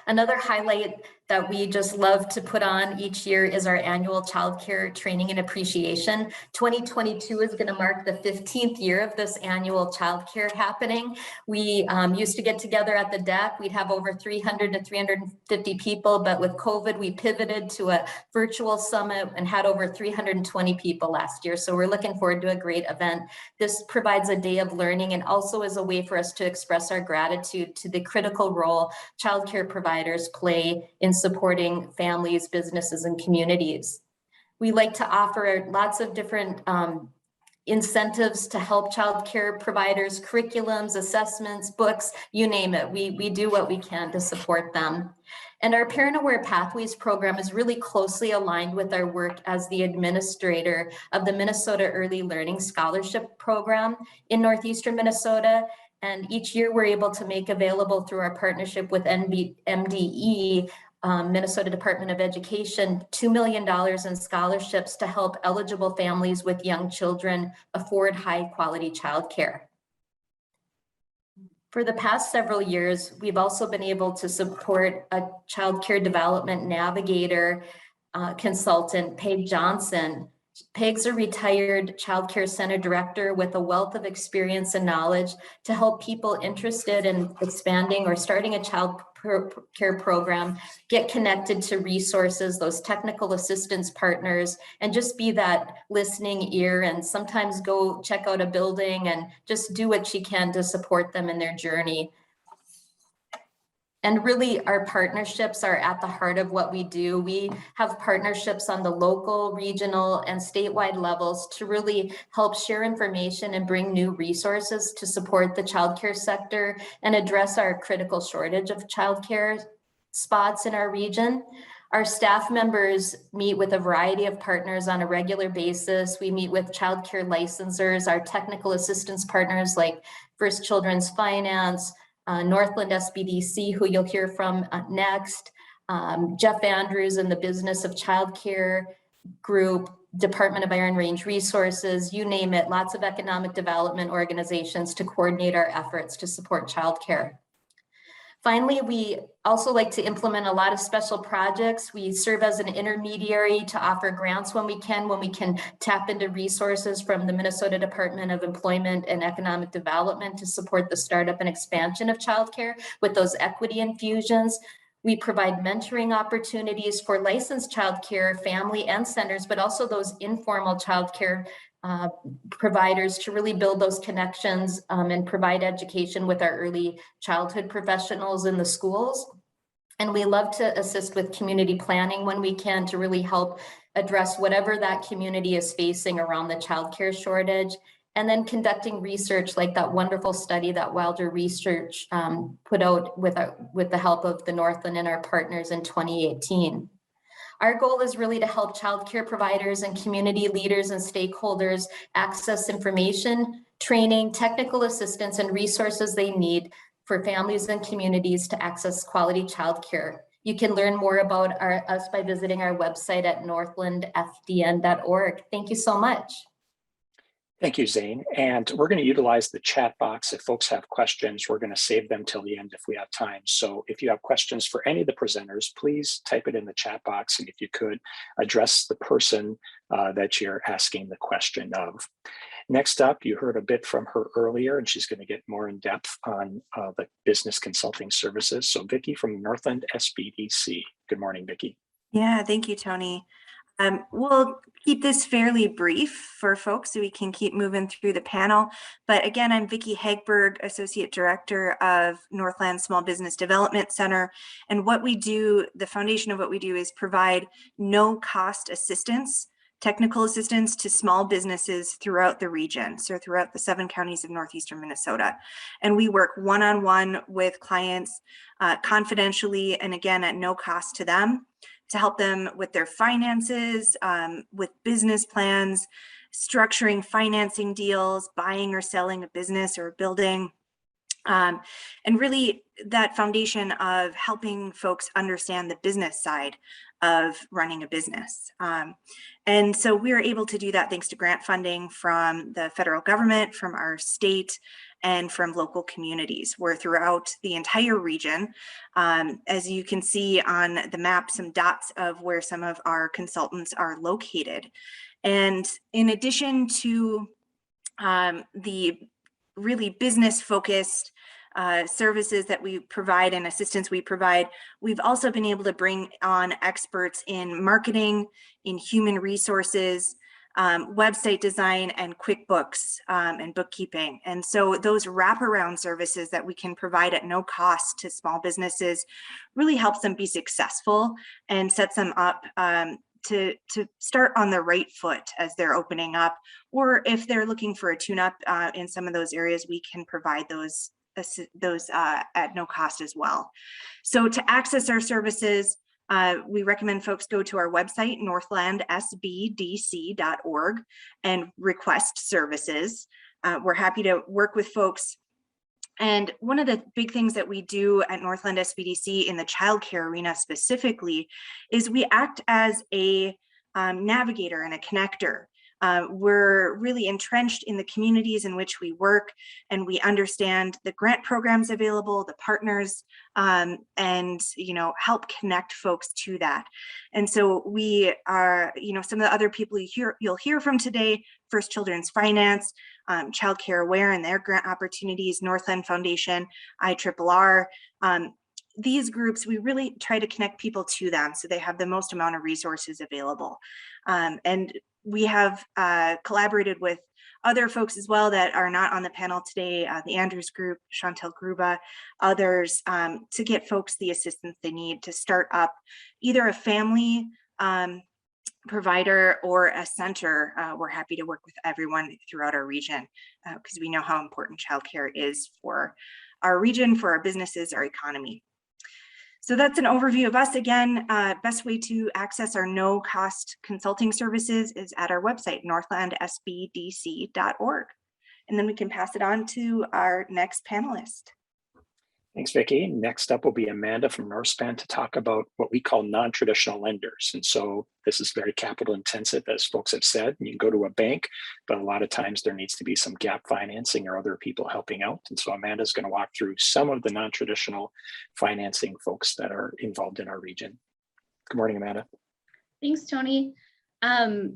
Speaker 6: Another highlight that we just love to put on each year is our annual childcare training and appreciation. 2022 is going to mark the 15th year of this annual childcare happening. We used to get together at the deck. We'd have over 300 to 350 people, but with COVID, we pivoted to a virtual summit and had over 320 people last year. So we're looking forward to a great event. This provides a day of learning and also is a way for us to express our gratitude to the critical role childcare providers play in supporting families, businesses, and communities. We like to offer lots of different incentives to help childcare providers, curriculums, assessments, books, you name it. We do what we can to support them. And our Parent Aware Pathways program is really closely aligned with our work as the administrator of the Minnesota Early Learning Scholarship Program in northeastern Minnesota. And each year we're able to make available through our partnership with MDE, Minnesota Department of Education, $2 million in scholarships to help eligible families with young children afford high quality childcare. For the past several years, we've also been able to support a childcare development navigator consultant, Peg Johnson. Peg's a retired childcare center director with a wealth of experience and knowledge to help people interested in expanding or starting a child care program get connected to resources, those technical assistance partners, and just be that listening ear, and sometimes go check out a building and just do what she can to support them in their journey. And really, our partnerships are at the heart of what we do. We have partnerships on the local, regional, and statewide levels to really help share information and bring new resources to support the childcare sector and address our critical shortage of childcare spots in our region. Our staff members meet with a variety of partners on a regular basis. We meet with childcare licensors, our technical assistance partners like First Children's Finance, Northland SBDC, who you'll hear from next, Jeff Andrews and the Business of Childcare Group, Department of Iron Range Resources, you name it, lots of economic development organizations to coordinate our efforts to support childcare. Finally, we also like to implement a lot of special projects. We serve as an intermediary to offer grants when we can tap into resources from the Minnesota Department of Employment and Economic Development to support the startup and expansion of childcare with those equity infusions. We provide mentoring opportunities for licensed childcare, family and centers, but also those informal childcare providers to really build those connections and provide education with our early childhood professionals in the schools. And we love to assist with community planning when we can to really help address whatever that community is facing around the childcare shortage. And then conducting research like that wonderful study that Wilder Research put out with the help of the Northland and our partners in 2018. Our goal is really to help childcare providers and community leaders and stakeholders access information, training, technical assistance, and resources they need for families and communities to access quality childcare. You can learn more about us by visiting our website at northlandfdn.org. Thank you so much.
Speaker 13: Thank you, Zane. And we're going to utilize the chat box. If folks have questions, we're going to save them till the end if we have time. So if you have questions for any of the presenters, please type it in the chat box. And if you could address the person that you're asking the question of. Next up, you heard a bit from her earlier, and she's going to get more in depth on the business consulting services. So Vicki from Northland SBDC. Good morning, Vicki.
Speaker 4: Yeah, thank you, Tony. We'll keep this fairly brief for folks so we can keep moving through the panel. But again, I'm Vicki Hagberg, Associate Director of Northland Small Business Development Center. And what we do, the foundation of what we do is provide no-cost assistance, technical assistance to small businesses throughout the region, so throughout the 7 counties of northeastern Minnesota. And we work one-on-one with clients confidentially, and again, at no cost to them, to help them with their finances, with business plans, structuring financing deals, buying or selling a business or a building. And really that foundation of helping folks understand the business side of running a business. And so we're able to do that thanks to grant funding from the federal government, from our state, and from local communities. We're throughout the entire region. As you can see on the map, some dots of where some of our consultants are located. And in addition to the really business-focused services that we provide and assistance we provide, we've also been able to bring on experts in marketing, in human resources, website design, and QuickBooks and bookkeeping. And so those wraparound services that we can provide at no cost to small businesses really helps them be successful and sets them up to start on the right foot as they're opening up. Or if they're looking for a tune-up in some of those areas, we can provide those at no cost as well. So to access our services, we recommend folks go to our website, northlandsbdc.org, and request services. We're happy to work with folks And one of the big things that we do at Northland SBDC in the childcare arena specifically is we act as a navigator and a connector. We're really entrenched in the communities in which we work, and we understand the grant programs available, the partners, and help connect folks to that. And so we are, some of the other people you'll hear from today: First Children's Finance, Childcare Aware and their grant opportunities, Northland Foundation, IRRR. These groups, we really try to connect people to them so they have the most amount of resources available. And we have collaborated with other folks as well that are not on the panel today, the Andrews Group, Chantel Gruba, others, to get folks the assistance they need to start up either a family provider or a center. We're happy to work with everyone throughout our region because we know how important childcare is for our region, for our businesses, our economy. So that's an overview of us. Again, best way to access our no-cost consulting services is at our website, northlandsbdc.org. And then we can pass it on to our next panelist.
Speaker 13: Thanks, Vicki. Next up will be Amanda from Northspan to talk about what we call non-traditional lenders. And so this is very capital intensive, as folks have said. You can go to a bank, but a lot of times there needs to be some gap financing or other people helping out. And so Amanda's going to walk through some of the non-traditional financing folks that are involved in our region. Good morning, Amanda.
Speaker 14: Thanks, Tony.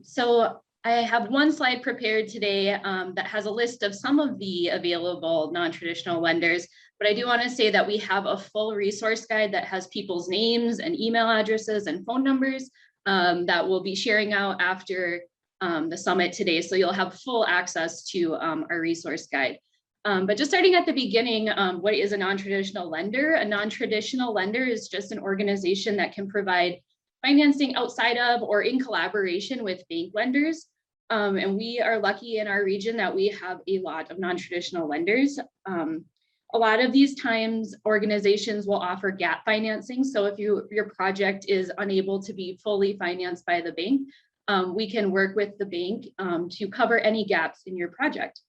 Speaker 14: So I have one slide prepared today that has a list of some of the available non-traditional lenders, but I do want to say that we have a full resource guide that has people's names and email addresses and phone numbers that we'll be sharing out after the summit today. So you'll have full access to our resource guide. But just starting at the beginning, what is a non-traditional lender? A non-traditional lender is just an organization that can provide financing outside of or in collaboration with bank lenders. And we are lucky in our region that we have a lot of non-traditional lenders. A lot of these times organizations will offer gap financing. So if your project is unable to be fully financed by the bank, we can work with the bank to cover any gaps in your project.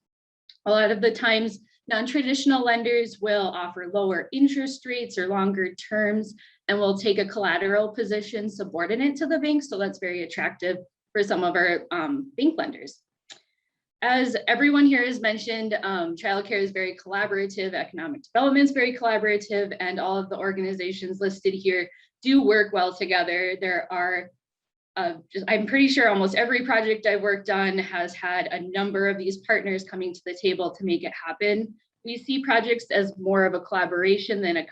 Speaker 14: A lot of the times, non-traditional lenders will offer lower interest rates or longer terms, and will take a collateral position subordinate to the bank. So that's very attractive for some of our bank lenders. As everyone here has mentioned, childcare is very collaborative, economic development is very collaborative, and all of the organizations listed here do work well together. There are, I'm pretty sure almost every project I've worked on has had a number of these partners coming to the table to make it happen. We see projects as more of a collaboration than a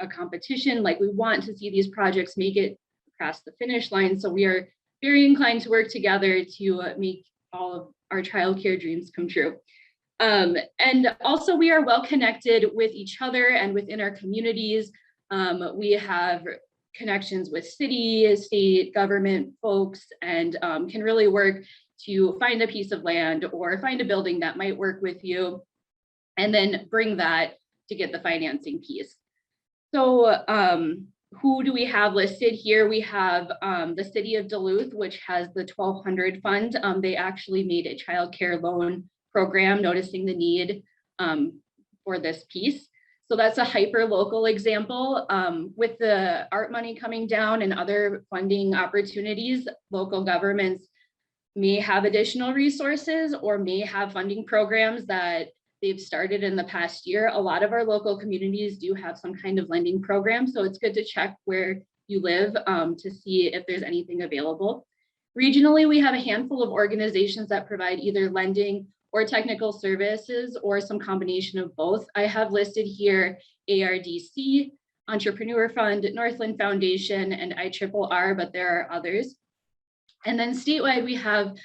Speaker 14: competition. Like, we want to see these projects make it across the finish line. So we are very inclined to work together to make all of our childcare dreams come true. And also, we are well connected with each other and within our communities. We have connections with city, state, government folks, and can really work to find a piece of land or find a building that might work with you, and then bring that to get the financing piece. So who do we have listed here? We have the city of Duluth, which has the 1200 fund. They actually made a childcare loan program, noticing the need for this piece. So that's a hyper local example. With the art money coming down and other funding opportunities, local governments may have additional resources or may have funding programs that they've started in the past year. A lot of our local communities do have some kind of lending program, so it's good to check where you live to see if there's anything available. Regionally, we have a handful of organizations that provide either lending or technical services or some combination of both. I have listed here ARDC, Entrepreneur Fund, Northland Foundation, and IRRR, but there are others. And then statewide, we have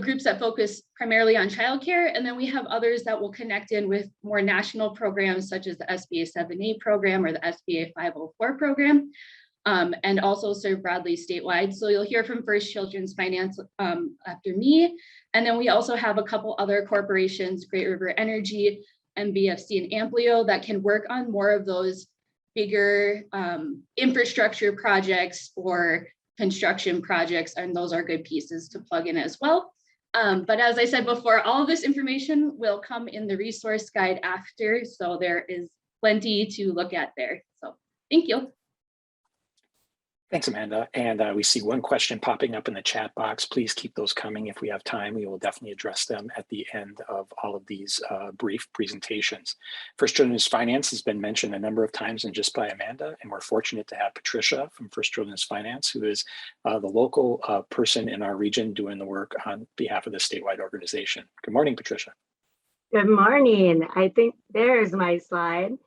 Speaker 14: groups that focus primarily on childcare, and then we have others that will connect in with more national programs such as the SBA 7A program or the SBA 504 program, and also serve broadly statewide. So you'll hear from First Children's Finance after me. And then we also have a couple other corporations, Great River Energy, MBFC, and Amplio, that can work on more of those bigger infrastructure projects or construction projects, and those are good pieces to plug in as well. But as I said before, all of this information will come in the resource guide after, so there is plenty to look at there. So thank you.
Speaker 13: Thanks, Amanda. And we see one question popping up in the chat box. Please keep those coming. If we have time, we will definitely address them at the end of all of these brief presentations. First Children's Finance has been mentioned a number of times and just by Amanda, and we're fortunate to have Patricia from First Children's Finance, who is the local person in our region doing the work on behalf of the statewide organization. Good morning, Patricia.
Speaker 15: Good morning. I think there's my slide.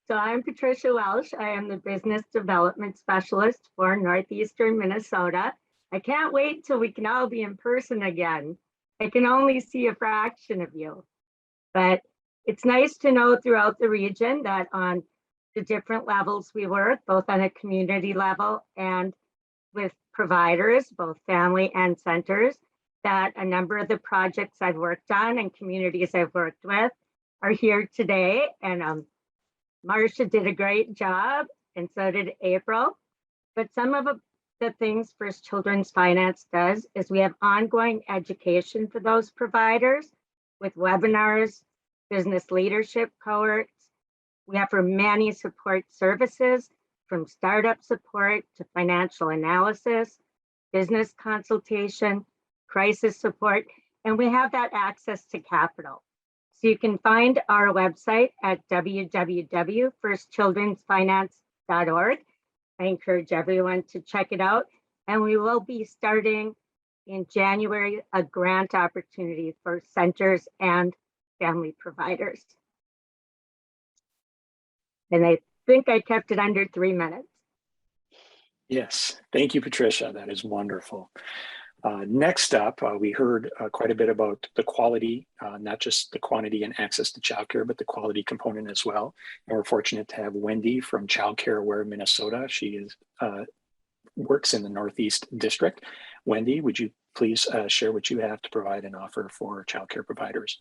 Speaker 15: So I'm Patricia Welsh. I am the Business Development Specialist for Northeastern Minnesota. I can't wait till we can all be in person again. I can only see a fraction of you, but it's nice to know throughout the region that on the different levels we work, both on a community level and with providers, both family and centers, that a number of the projects I've worked on and communities I've worked with are here today. And Marcia did a great job, and so did April. But some of the things First Children's Finance does is we have ongoing education for those providers with webinars, business leadership cohorts. We offer many support services from startup support to financial analysis, business consultation, crisis support, and we have that access to capital. So you can find our website at www.firstchildrensfinance.org. I encourage everyone to check it out. And we will be starting in January a grant opportunity for centers and family providers. And I think I kept it under 3 minutes.
Speaker 13: Yes, thank you, Patricia. That is wonderful. Next up, we heard quite a bit about the quality, not just the quantity and access to childcare, but the quality component as well. And we're fortunate to have Wendy from Childcare Aware Minnesota. She is works in the Northeast District. Wendy, would you please share what you have to provide and offer for childcare providers?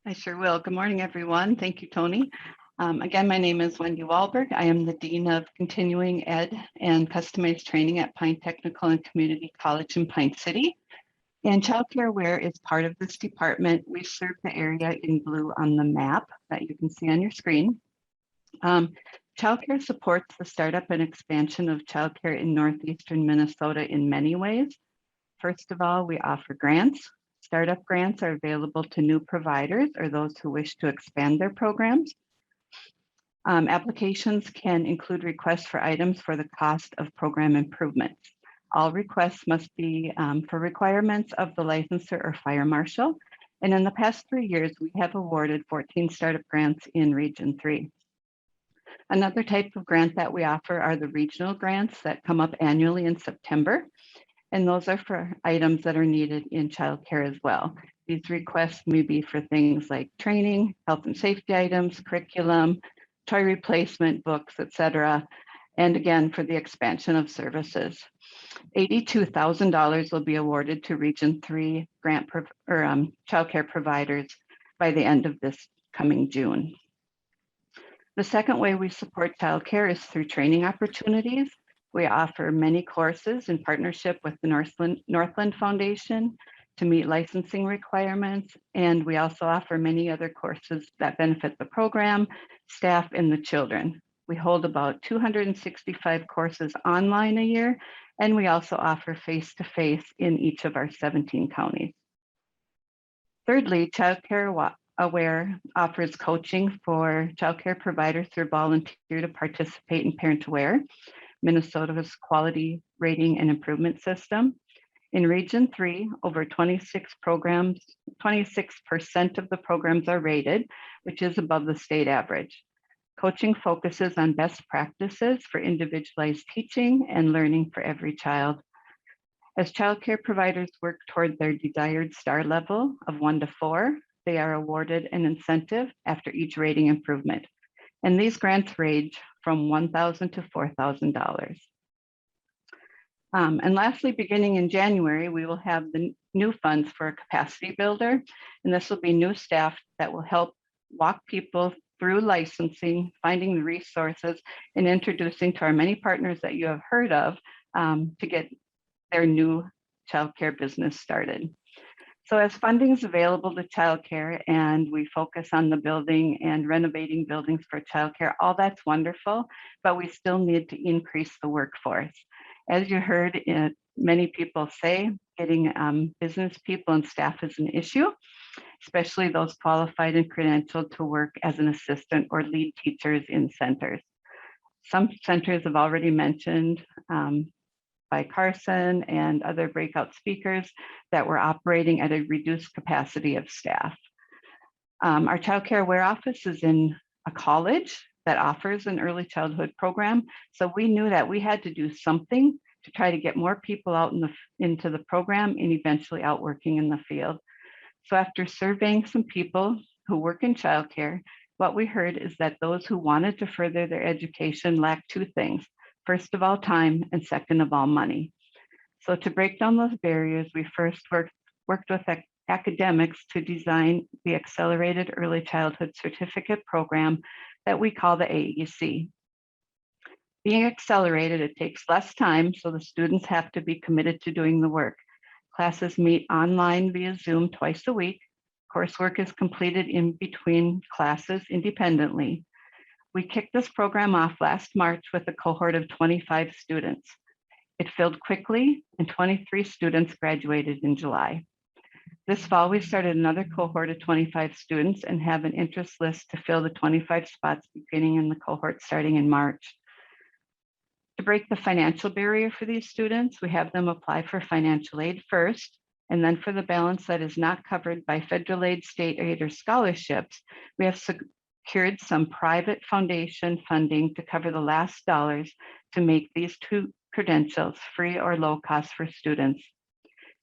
Speaker 16: I sure will. Good morning, everyone. Thank you, Tony. Again, my name is Wendy Wahlberg. I am the Dean of Continuing Ed and Customized Training at Pine Technical and Community College in Pine City. And Childcare Aware is part of this department. We serve the area in blue on the map that you can see on your screen. Childcare supports the startup and expansion of childcare in Northeastern Minnesota in many ways. First of all, we offer grants. Startup grants are available to new providers or those who wish to expand their programs. Applications can include requests for items for the cost of program improvements. All requests must be for requirements of the licensor or fire marshal. And in the past 3 years, we have awarded 14 startup grants in Region 3. Another type of grant that we offer are the regional grants that come up annually in September. And those are for items that are needed in childcare as well. These requests may be for things like training, health and safety items, curriculum, toy replacement, books, etc. And again, for the expansion of services. $82,000 will be awarded to Region 3 grant childcare providers by the end of this coming June. The second way we support childcare is through training opportunities. We offer many courses in partnership with the Northland Foundation to meet licensing requirements. And we also offer many other courses that benefit the program, staff, and the children. We hold about 265 courses online a year, and we also offer face-to-face in each of our 17 counties. Thirdly, Childcare Aware offers coaching for childcare providers through volunteer to participate in Parent Aware, Minnesota's quality rating and improvement system. In Region 3, over 26% of the programs are rated, which is above the state average. Coaching focuses on best practices for individualized teaching and learning for every child. As childcare providers work toward their desired STAR level of 1 to 4, they are awarded an incentive after each rating improvement. And these grants range from $1,000 to $4,000. And lastly, beginning in January, we will have the new funds for a capacity builder. And this will be new staff that will help walk people through licensing, finding the resources, and introducing to our many partners that you have heard of to get their new childcare business started. So as funding is available to childcare and we focus on the building and renovating buildings for childcare, all that's wonderful, but we still need to increase the workforce. As you heard many people say, getting business people and staff is an issue, especially those qualified and credentialed to work as an assistant or lead teachers in centers. Some centers have already mentioned by Carson and other breakout speakers that we're operating at a reduced capacity of staff. Our Child Care Aware office is in a college that offers an early childhood program. So we knew that we had to do something to try to get more people out into the program and eventually out working in the field. So after surveying some people who work in childcare, what we heard is that those who wanted to further their education lacked two things. First of all, time, and second of all, money. So to break down those barriers, we first worked with academics to design the Accelerated Early Childhood Certificate program that we call the AEC. Being accelerated, it takes less time, so the students have to be committed to doing the work. Classes meet online via Zoom twice a week. Coursework is completed in between classes independently. We kicked this program off last March with a cohort of 25 students. It filled quickly and 23 students graduated in July. This fall, we started another cohort of 25 students and have an interest list to fill the 25 spots beginning in the cohort starting in March. To break the financial barrier for these students, we have them apply for financial aid first, and then for the balance that is not covered by federal aid, state aid, or scholarships, we have secured some private foundation funding to cover the last dollars to make these two credentials free or low cost for students.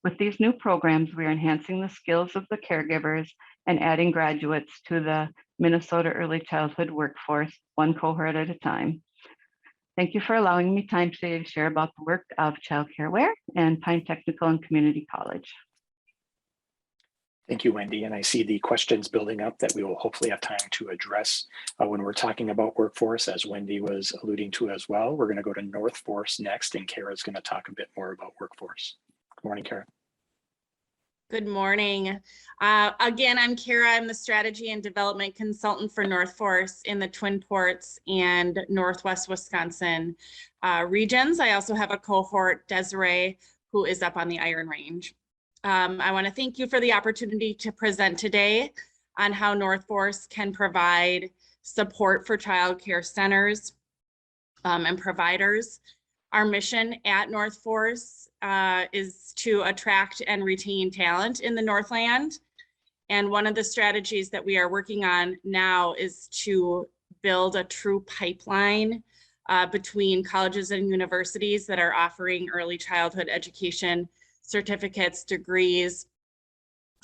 Speaker 16: With these new programs, we are enhancing the skills of the caregivers and adding graduates to the Minnesota early childhood workforce, one cohort at a time. Thank you for allowing me time today to share about the work of Child Care Aware and Pine Technical and Community College.
Speaker 13: Thank you, Wendy. And I see the questions building up that we will hopefully have time to address when we're talking about workforce, as Wendy was alluding to as well. We're going to go to North Force next, and Kara's going to talk a bit more about workforce. Good morning, Kara.
Speaker 17: Good morning. Again, I'm Kara. I'm the strategy and development consultant for North Force in the Twin Ports and Northwest Wisconsin regions. I also have a cohort, Desiree, who is up on the Iron Range. I want to thank you for the opportunity to present today on how North Force can provide support for child care centers and providers. Our mission at North Force is to attract and retain talent in the Northland. And one of the strategies that we are working on now is to build a true pipeline between colleges and universities that are offering early childhood education certificates, degrees,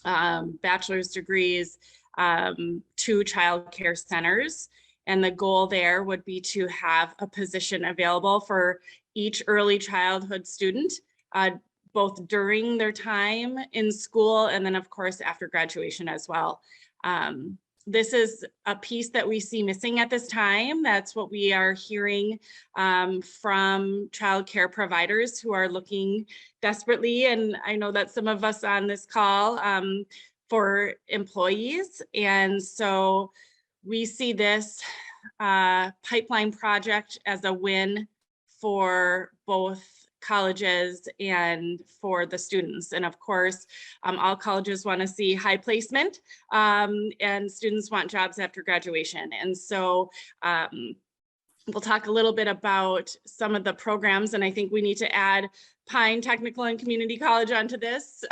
Speaker 17: bachelor's degrees to child care centers. And the goal there would be to have a position available for each early childhood student, both during their time in school and then of course after graduation as well. This is a piece that we see missing at this time. That's what we are hearing from child care providers who are looking desperately. And I know that some of us on this call for employees. And so we see this pipeline project as a win for both colleges and for the students. And of course, all colleges want to see high placement and students want jobs after graduation. And so we'll talk a little bit about some of the programs, and I think we need to add Pine Technical and Community College onto this.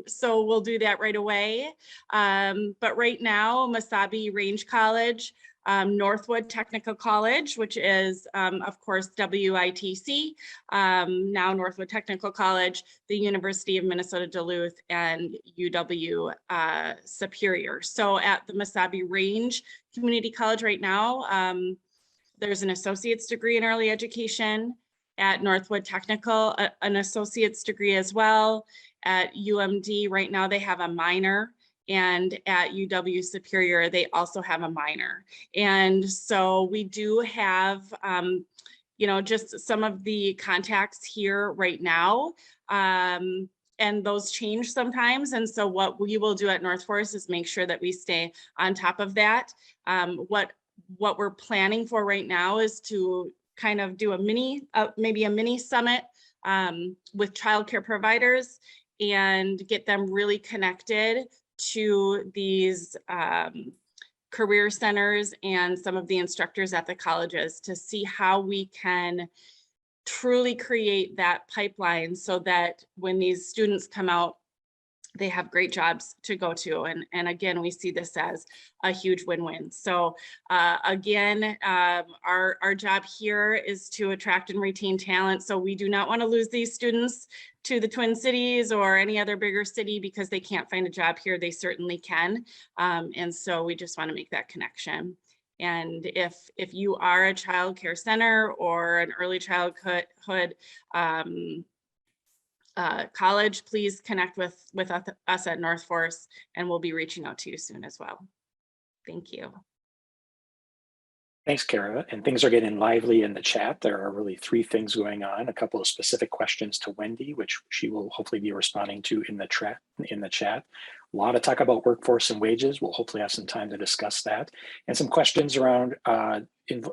Speaker 17: So we'll do that right away. But right now, Mesabi Range College, Northwood Technical College, which is, of course, WITC, now Northwood Technical College, the University of Minnesota Duluth, and UW Superior. So at the Mesabi Range Community College right now, there's an associate's degree in early education. At Northwood Technical, an associate's degree as well. At UMD right now, they have a minor. And at UW Superior, they also have a minor. And so we do have, you know, just some of the contacts here right now. and those change sometimes. And so what we will do at North Forest is make sure that we stay on top of that. What we're planning for right now is to kind of do a mini, maybe a mini summit with childcare providers and get them really connected to these career centers and some of the instructors at the colleges to see how we can truly create that pipeline so that when these students come out, they have great jobs to go to. And again, we see this as a huge win-win. So again, our job here is to attract and retain talent. So we do not want to lose these students to the Twin Cities or any other bigger city because they can't find a job here. They certainly can. And so we just want to make that connection. And if you are a child care center or an early childhood college, please connect with us at North Forest, and we'll be reaching out to you soon as well. Thank you.
Speaker 13: Thanks, Kara. And things are getting lively in the chat. There are really 3 things going on. A couple of specific questions to Wendy, which she will hopefully be responding to in the chat. A lot of talk about workforce and wages. We'll hopefully have some time to discuss that. And some questions around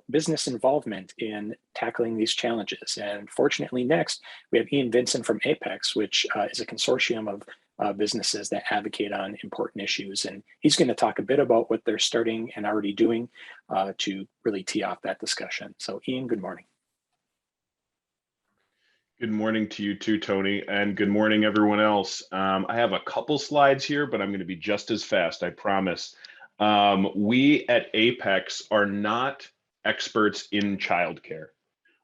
Speaker 13: business involvement in tackling these challenges. And fortunately, next, we have Ian Vincent from Apex, which is a consortium of businesses that advocate on important issues. And he's going to talk a bit about what they're starting and already doing to really tee off that discussion. So Ian, good morning.
Speaker 18: Good morning to you too, Tony, and good morning, everyone else. I have a couple slides here, but I'm going to be just as fast, I promise. We at Apex are not experts in childcare.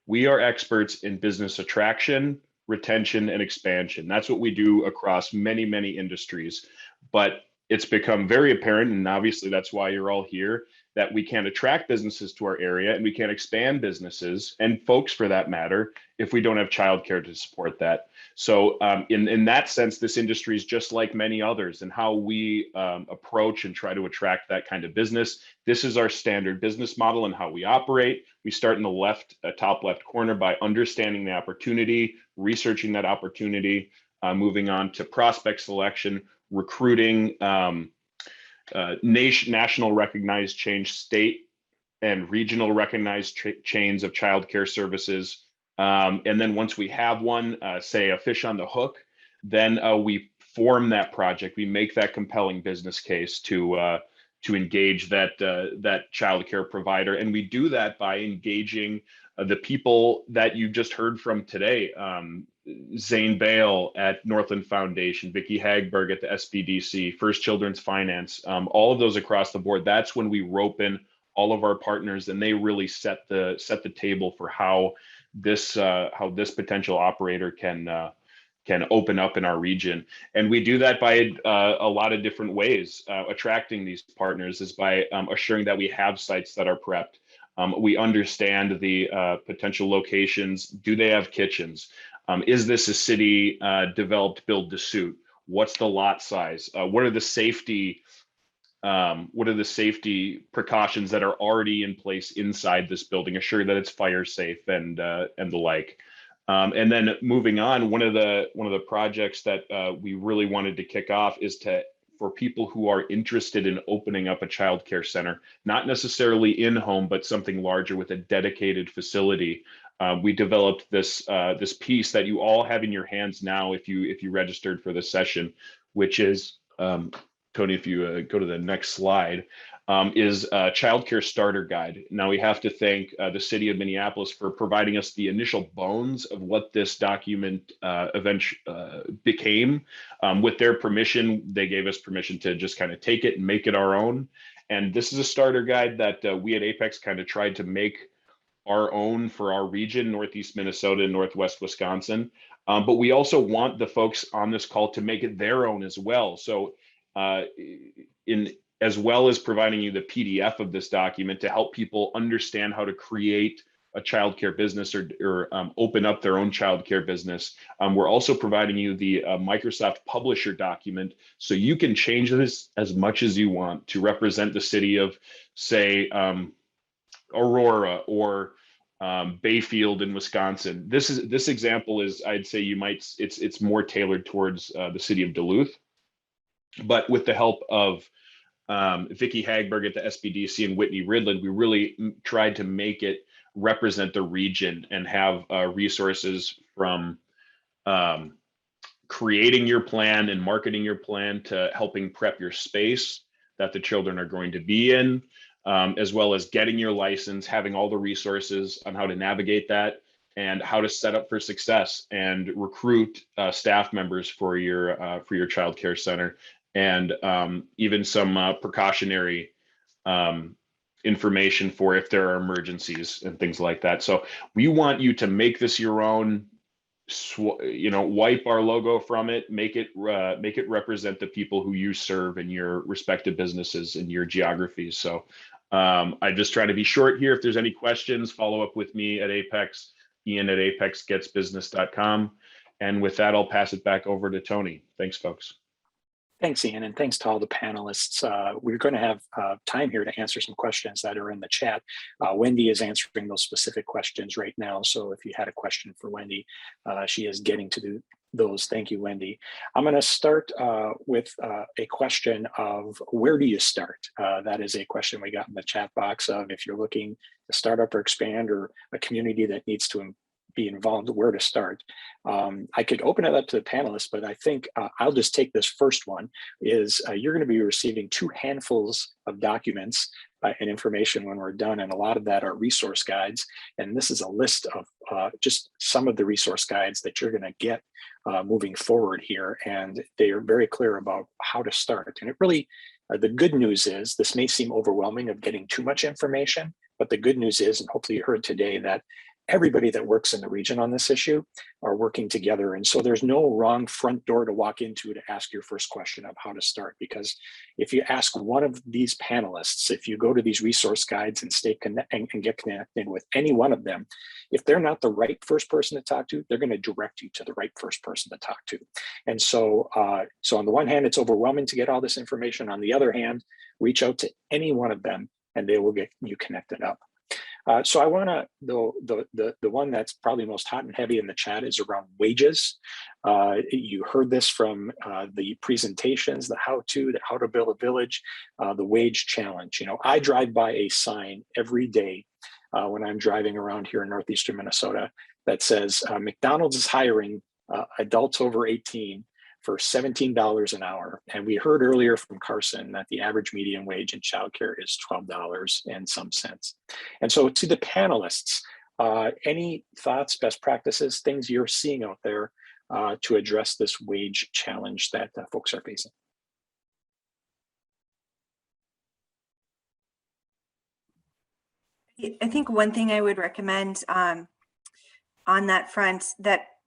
Speaker 18: We are experts in business attraction, retention, and expansion. That's what we do across many, many industries. But it's become very apparent, and obviously that's why you're all here, that we can't attract businesses to our area and we can't expand businesses and folks for that matter if we don't have childcare to support that. So in that sense, this industry is just like many others, and how we approach and try to attract that kind of business. This is our standard business model and how we operate. We start in the top left corner by understanding the opportunity, researching that opportunity, moving on to prospect selection, recruiting, national recognized state and regional recognized chains of childcare services. And then once we have one, say a fish on the hook, then we form that project. We make that compelling business case to engage that childcare provider. And we do that by engaging the people that you just heard from today. Zane Bale at Northland Foundation, Vicki Hagberg at the SBDC, First Children's Finance, all of those across the board. That's when we rope in all of our partners, and they really set the table for how this potential operator can open up in our region. And we do that by a lot of different ways. Attracting these partners is by assuring that we have sites that are prepped. We understand the potential locations. Do they have kitchens? Is this a city developed build to suit? What's the lot size? What are the safety precautions that are already in place inside this building? Assure that it's fire safe and the like. And then moving on, one of the projects that we really wanted to kick off is for people who are interested in opening up a child care center, not necessarily in home, but something larger with a dedicated facility. We developed this piece that you all have in your hands now if you registered for this session, which is, Tony, if you go to the next slide, is a childcare starter guide. Now we have to thank the city of Minneapolis for providing us the initial bones of what this document became. With their permission, they gave us permission to just kind of take it and make it our own. And this is a starter guide that we at Apex kind of tried to make our own for our region, Northeast Minnesota and Northwest Wisconsin. But we also want the folks on this call to make it their own as well. So as well as providing you the PDF of this document to help people understand how to create a childcare business or open up their own childcare business. We're also providing you the Microsoft Publisher document, so you can change this as much as you want to represent the city of, say, Aurora or Bayfield in Wisconsin. This example is, I'd say it's more tailored towards the city of Duluth, but with the help of Vicki Hagberg at the SBDC and Whitney Ridland, we really tried to make it represent the region and have resources from creating your plan and marketing your plan to helping prep your space that the children are going to be in, as well as getting your license, having all the resources on how to navigate that and how to set up for success and recruit staff members for your child care center, and even some precautionary information for if there are emergencies and things like that. So we want you to make this your own, wipe our logo from it, make it represent the people who you serve in your respective businesses and your geographies. So I just try to be short here. If there's any questions, follow up with me at Apex, Ian at apexgetsbusiness.com. And with that, I'll pass it back over to Tony. Thanks, folks.
Speaker 13: Thanks, Ian, and thanks to all the panelists. We're going to have time here to answer some questions that are in the chat. Wendy is answering those specific questions right now. So if you had a question for Wendy, she is getting to those. Thank you, Wendy. I'm going to start with a question of where do you start? That is a question we got in the chat box of if you're looking to start up or expand, or a community that needs to be involved, where to start. I could open it up to the panelists, but I think I'll just take this first one. Is you're going to be receiving 2 handfuls of documents and information when we're done, and a lot of that are resource guides. And this is a list of just some of the resource guides that you're going to get moving forward here, and they are very clear about how to start. And it really, the good news is, this may seem overwhelming of getting too much information, but the good news is, and hopefully you heard today, that everybody that works in the region on this issue are working together. And so there's no wrong front door to walk into to ask your first question of how to start. Because if you ask one of these panelists, if you go to these resource guides and get connected with any one of them, if they're not the right first person to talk to, they're going to direct you to the right first person to talk to. And so, so on the one hand, it's overwhelming to get all this information. On the other hand, reach out to any one of them and they will get you connected up. So I want to, the one that's probably most hot and heavy in the chat is around wages. You heard this from the presentations, the how to build a village, the wage challenge. I drive by a sign every day when I'm driving around here in northeastern Minnesota that says McDonald's is hiring adults over 18 for $17 an hour. And we heard earlier from Carson that the average median wage in childcare is $12 and some cents. And so to the panelists, any thoughts, best practices, things you're seeing out there to address this wage challenge that folks are facing?
Speaker 4: I think one thing I would recommend on that front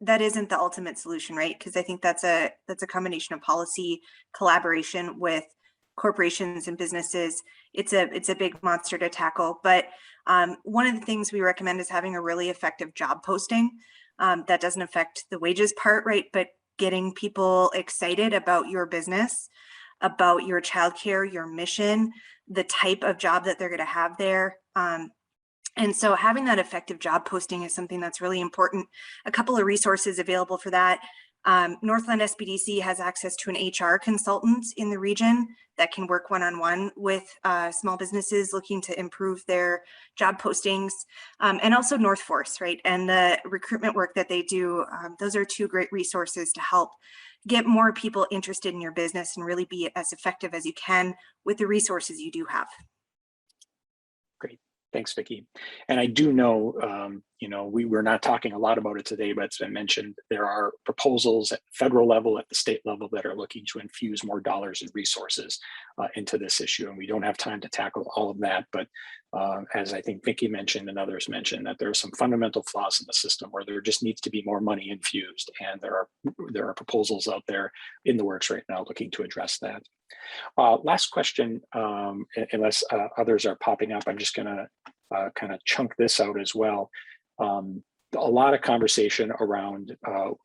Speaker 4: that isn't the ultimate solution, right? Because I think that's a combination of policy, collaboration with corporations and businesses. It's a big monster to tackle. But one of the things we recommend is having a really effective job posting that doesn't affect the wages part, right? But getting people excited about your business, about your childcare, your mission, the type of job that they're going to have there. And so having that effective job posting is something that's really important. A couple of resources available for that. Northland SBDC has access to an HR consultant in the region that can work one-on-one with small businesses looking to improve their job postings, and also North Force, right? And the recruitment work that they do. Those are 2 great resources to help get more people interested in your business and really be as effective as you can with the resources you do have.
Speaker 13: Great. Thanks, Vicki. And I do know, we're not talking a lot about it today, but it's been mentioned, there are proposals at the federal level, at the state level, that are looking to infuse more dollars and resources into this issue. And we don't have time to tackle all of that. But as I think Vicki mentioned and others mentioned, that there are some fundamental flaws in the system where there just needs to be more money infused. And there are proposals out there in the works right now looking to address that. Last question, unless others are popping up, I'm just going to kind of chunk this out as well. A lot of conversation around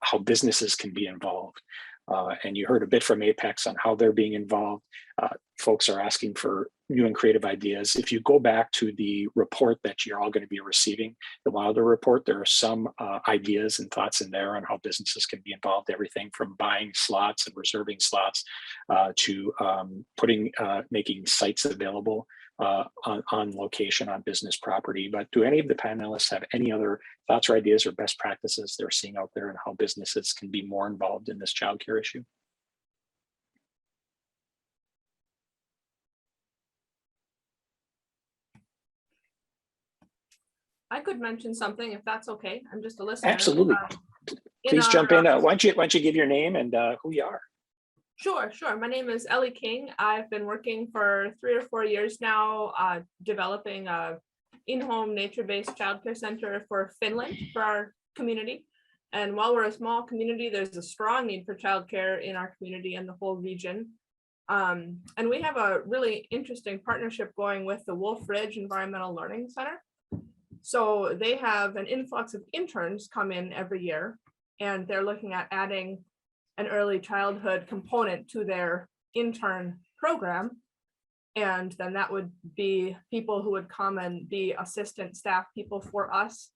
Speaker 13: how businesses can be involved. And you heard a bit from Apex on how they're being involved. Folks are asking for new and creative ideas. If you go back to the report that you're all going to be receiving, the Wilder report, there are some ideas and thoughts in there on how businesses can be involved. Everything from buying slots and reserving slots to making sites available on location on business property. But do any of the panelists have any other thoughts or ideas or best practices they're seeing out there and how businesses can be more involved in this childcare issue?
Speaker 10: I could mention something if that's okay. I'm just a listener.
Speaker 13: Absolutely. Please jump in. Why don't you give your name and who you are?
Speaker 10: Sure. My name is Ellie King. I've been working for 3 or 4 years now, developing a in-home nature-based childcare center for Finland for our community. And while we're a small community, there's a strong need for childcare in our community and the whole region. And we have a really interesting partnership going with the Wolf Ridge Environmental Learning Center. So they have an influx of interns come in every year, and they're looking at adding an early childhood component to their intern program. And then that would be people who would come and be assistant staff people for us.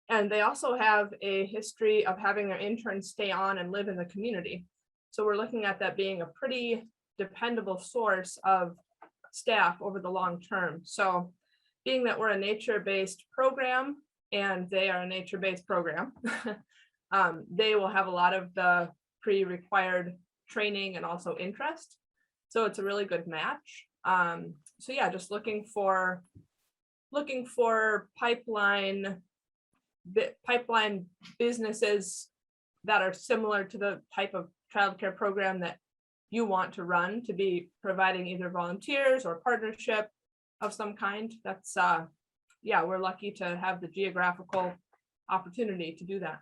Speaker 10: And they also have a history of having their interns stay on and live in the community. So we're looking at that being a pretty dependable source of staff over the long term. So being that we're a nature-based program and they are a nature-based program, they will have a lot of the pre-required training and also interest. So it's a really good match. So yeah, just looking for pipeline businesses that are similar to the type of childcare program that you want to run, to be providing either volunteers or partnership of some kind. That's yeah, we're lucky to have the geographical opportunity to do that.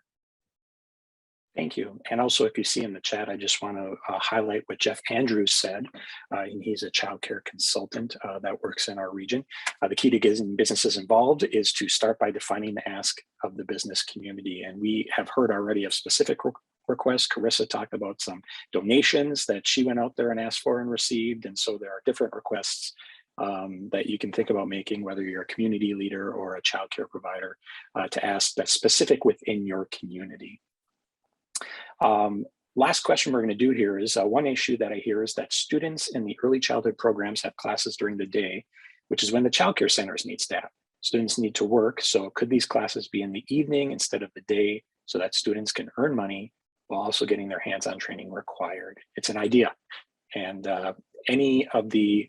Speaker 13: Thank you. And also, if you see in the chat, I just want to highlight what Jeff Andrews said. And he's a childcare consultant that works in our region. The key to getting businesses involved is to start by defining the ask of the business community. And we have heard already of specific requests. Carissa talked about some donations that she went out there and asked for and received. And so there are different requests that you can think about making, whether you're a community leader or a childcare provider, to ask that's specific within your community. Last question we're going to do here is one issue that I hear is that students in the early childhood programs have classes during the day, which is when the childcare centers need staff. Students need to work, so could these classes be in the evening instead of the day so that students can earn money while also getting their hands-on training required? It's an idea. And any of the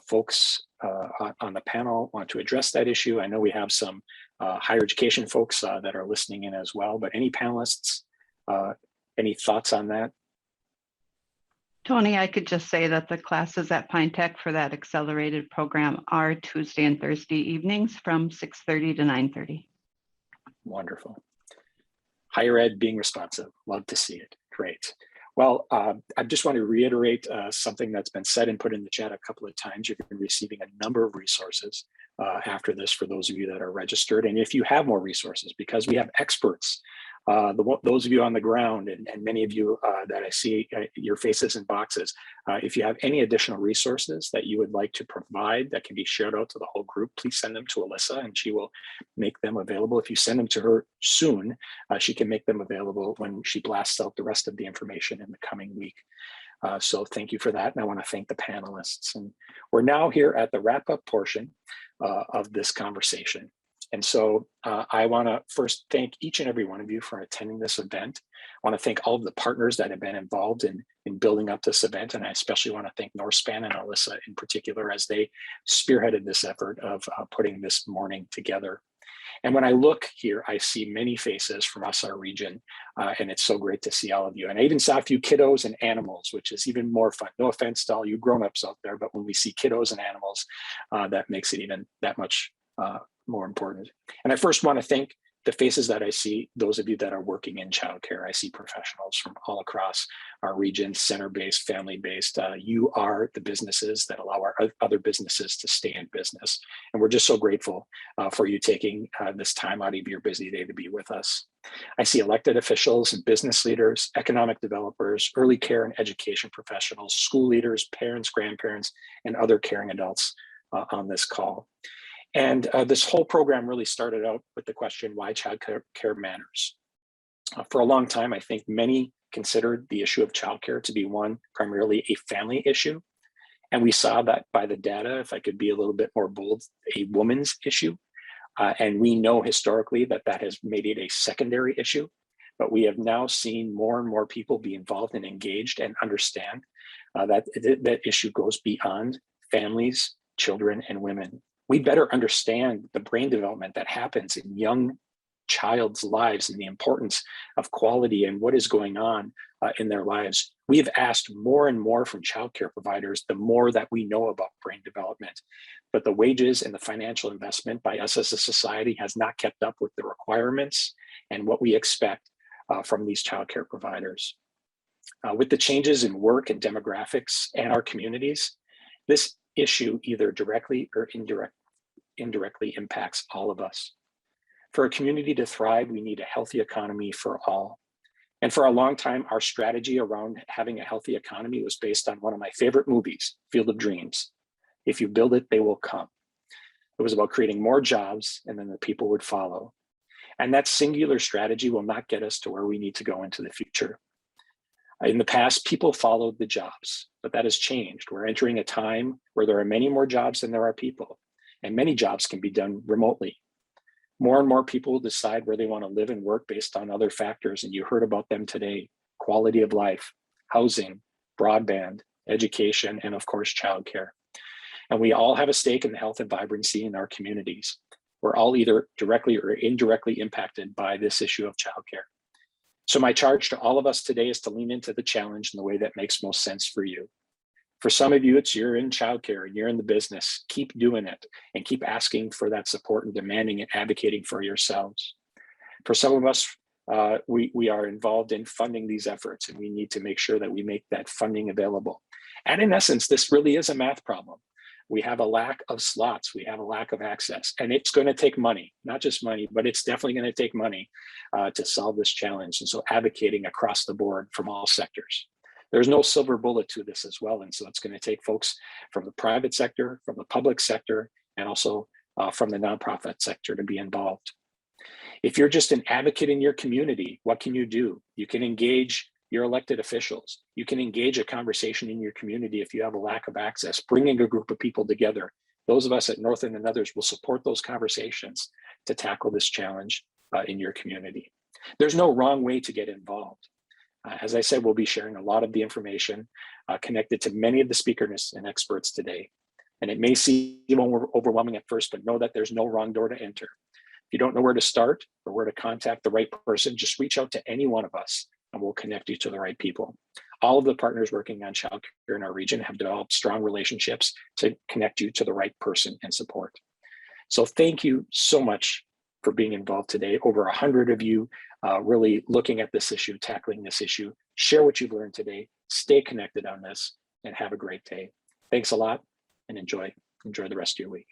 Speaker 13: folks on the panel want to address that issue? I know we have some higher education folks that are listening in as well, but any panelists, any thoughts on that?
Speaker 16: Tony, I could just say that the classes at Pine Tech for that accelerated program are Tuesday and Thursday evenings from 6:30 to 9:30.
Speaker 13: Wonderful. Higher ed being responsive. Love to see it. Great. Well, I just want to reiterate something that's been said and put in the chat a couple of times. You've been receiving a number of resources after this for those of you that are registered. And if you have more resources, because we have experts, those of you on the ground and many of you that I see your faces in boxes, if you have any additional resources that you would like to provide that can be shared out to the whole group, please send them to Alyssa and she will make them available. If you send them to her soon, she can make them available when she blasts out the rest of the information in the coming week. So thank you for that. And I want to thank the panelists. And we're now here at the wrap-up portion of this conversation. And so I want to first thank each and every one of you for attending this event. I want to thank all of the partners that have been involved in building up this event. And I especially want to thank Northspan and Alyssa in particular, as they spearheaded this effort of putting this morning together. And when I look here, I see many faces from us, our region, and it's so great to see all of you. And I even saw a few kiddos and animals, which is even more fun. No offense to all you grown-ups out there, but when we see kiddos and animals, that makes it even that much more important. And I first want to thank the faces that I see, those of you that are working in childcare, I see professionals from all across our region, center-based, family-based. You are the businesses that allow our other businesses to stay in business. And we're just so grateful for you taking this time out of your busy day to be with us. I see elected officials and business leaders, economic developers, early care and education professionals, school leaders, parents, grandparents, and other caring adults on this call. And this whole program really started out with the question, why childcare matters. For a long time, I think many considered the issue of childcare to be one primarily a family issue. And we saw that by the data, if I could be a little bit more bold, a woman's issue. And we know historically that that has made it a secondary issue. But we have now seen more and more people be involved and engaged and understand that that issue goes beyond families, children, and women. We better understand the brain development that happens in young child's lives and the importance of quality and what is going on in their lives. We have asked more and more from childcare providers, the more that we know about brain development. But the wages and the financial investment by us as a society has not kept up with the requirements and what we expect from these childcare providers. With the changes in work and demographics and our communities, this issue either directly or indirectly impacts all of us. For a community to thrive, we need a healthy economy for all. And for a long time, our strategy around having a healthy economy was based on one of my favorite movies, Field of Dreams. If you build it, they will come. It was about creating more jobs and then the people would follow. And that singular strategy will not get us to where we need to go into the future. In the past, people followed the jobs, but that has changed. We're entering a time where there are many more jobs than there are people, and many jobs can be done remotely. More and more people will decide where they want to live and work based on other factors, and you heard about them today: quality of life, housing, broadband, education, and of course, childcare. And we all have a stake in the health and vibrancy in our communities. We're all either directly or indirectly impacted by this issue of childcare. So my charge to all of us today is to lean into the challenge in the way that makes most sense for you. For some of you, you're in childcare and you're in the business. Keep doing it and keep asking for that support and demanding and advocating for yourselves. For some of us, we are involved in funding these efforts, and we need to make sure that we make that funding available. And in essence, this really is a math problem. We have a lack of slots, we have a lack of access, and it's going to take money, not just money, but it's definitely going to take money to solve this challenge. And so advocating across the board from all sectors. There's no silver bullet to this as well. And so it's going to take folks from the private sector, from the public sector, and also from the nonprofit sector to be involved. If you're just an advocate in your community, what can you do? You can engage your elected officials. You can engage a conversation in your community if you have a lack of access, bringing a group of people together. Those of us at Northland and others will support those conversations to tackle this challenge in your community. There's no wrong way to get involved. As I said, we'll be sharing a lot of the information connected to many of the speakers and experts today. And it may seem overwhelming at first, but know that there's no wrong door to enter. If you don't know where to start or where to contact the right person, just reach out to any one of us and we'll connect you to the right people. All of the partners working on childcare in our region have developed strong relationships to connect you to the right person and support. So thank you so much for being involved today. Over 100 of you really looking at this issue, tackling this issue. Share what you've learned today, stay connected on this, and have a great day. Thanks a lot and enjoy the rest of your week.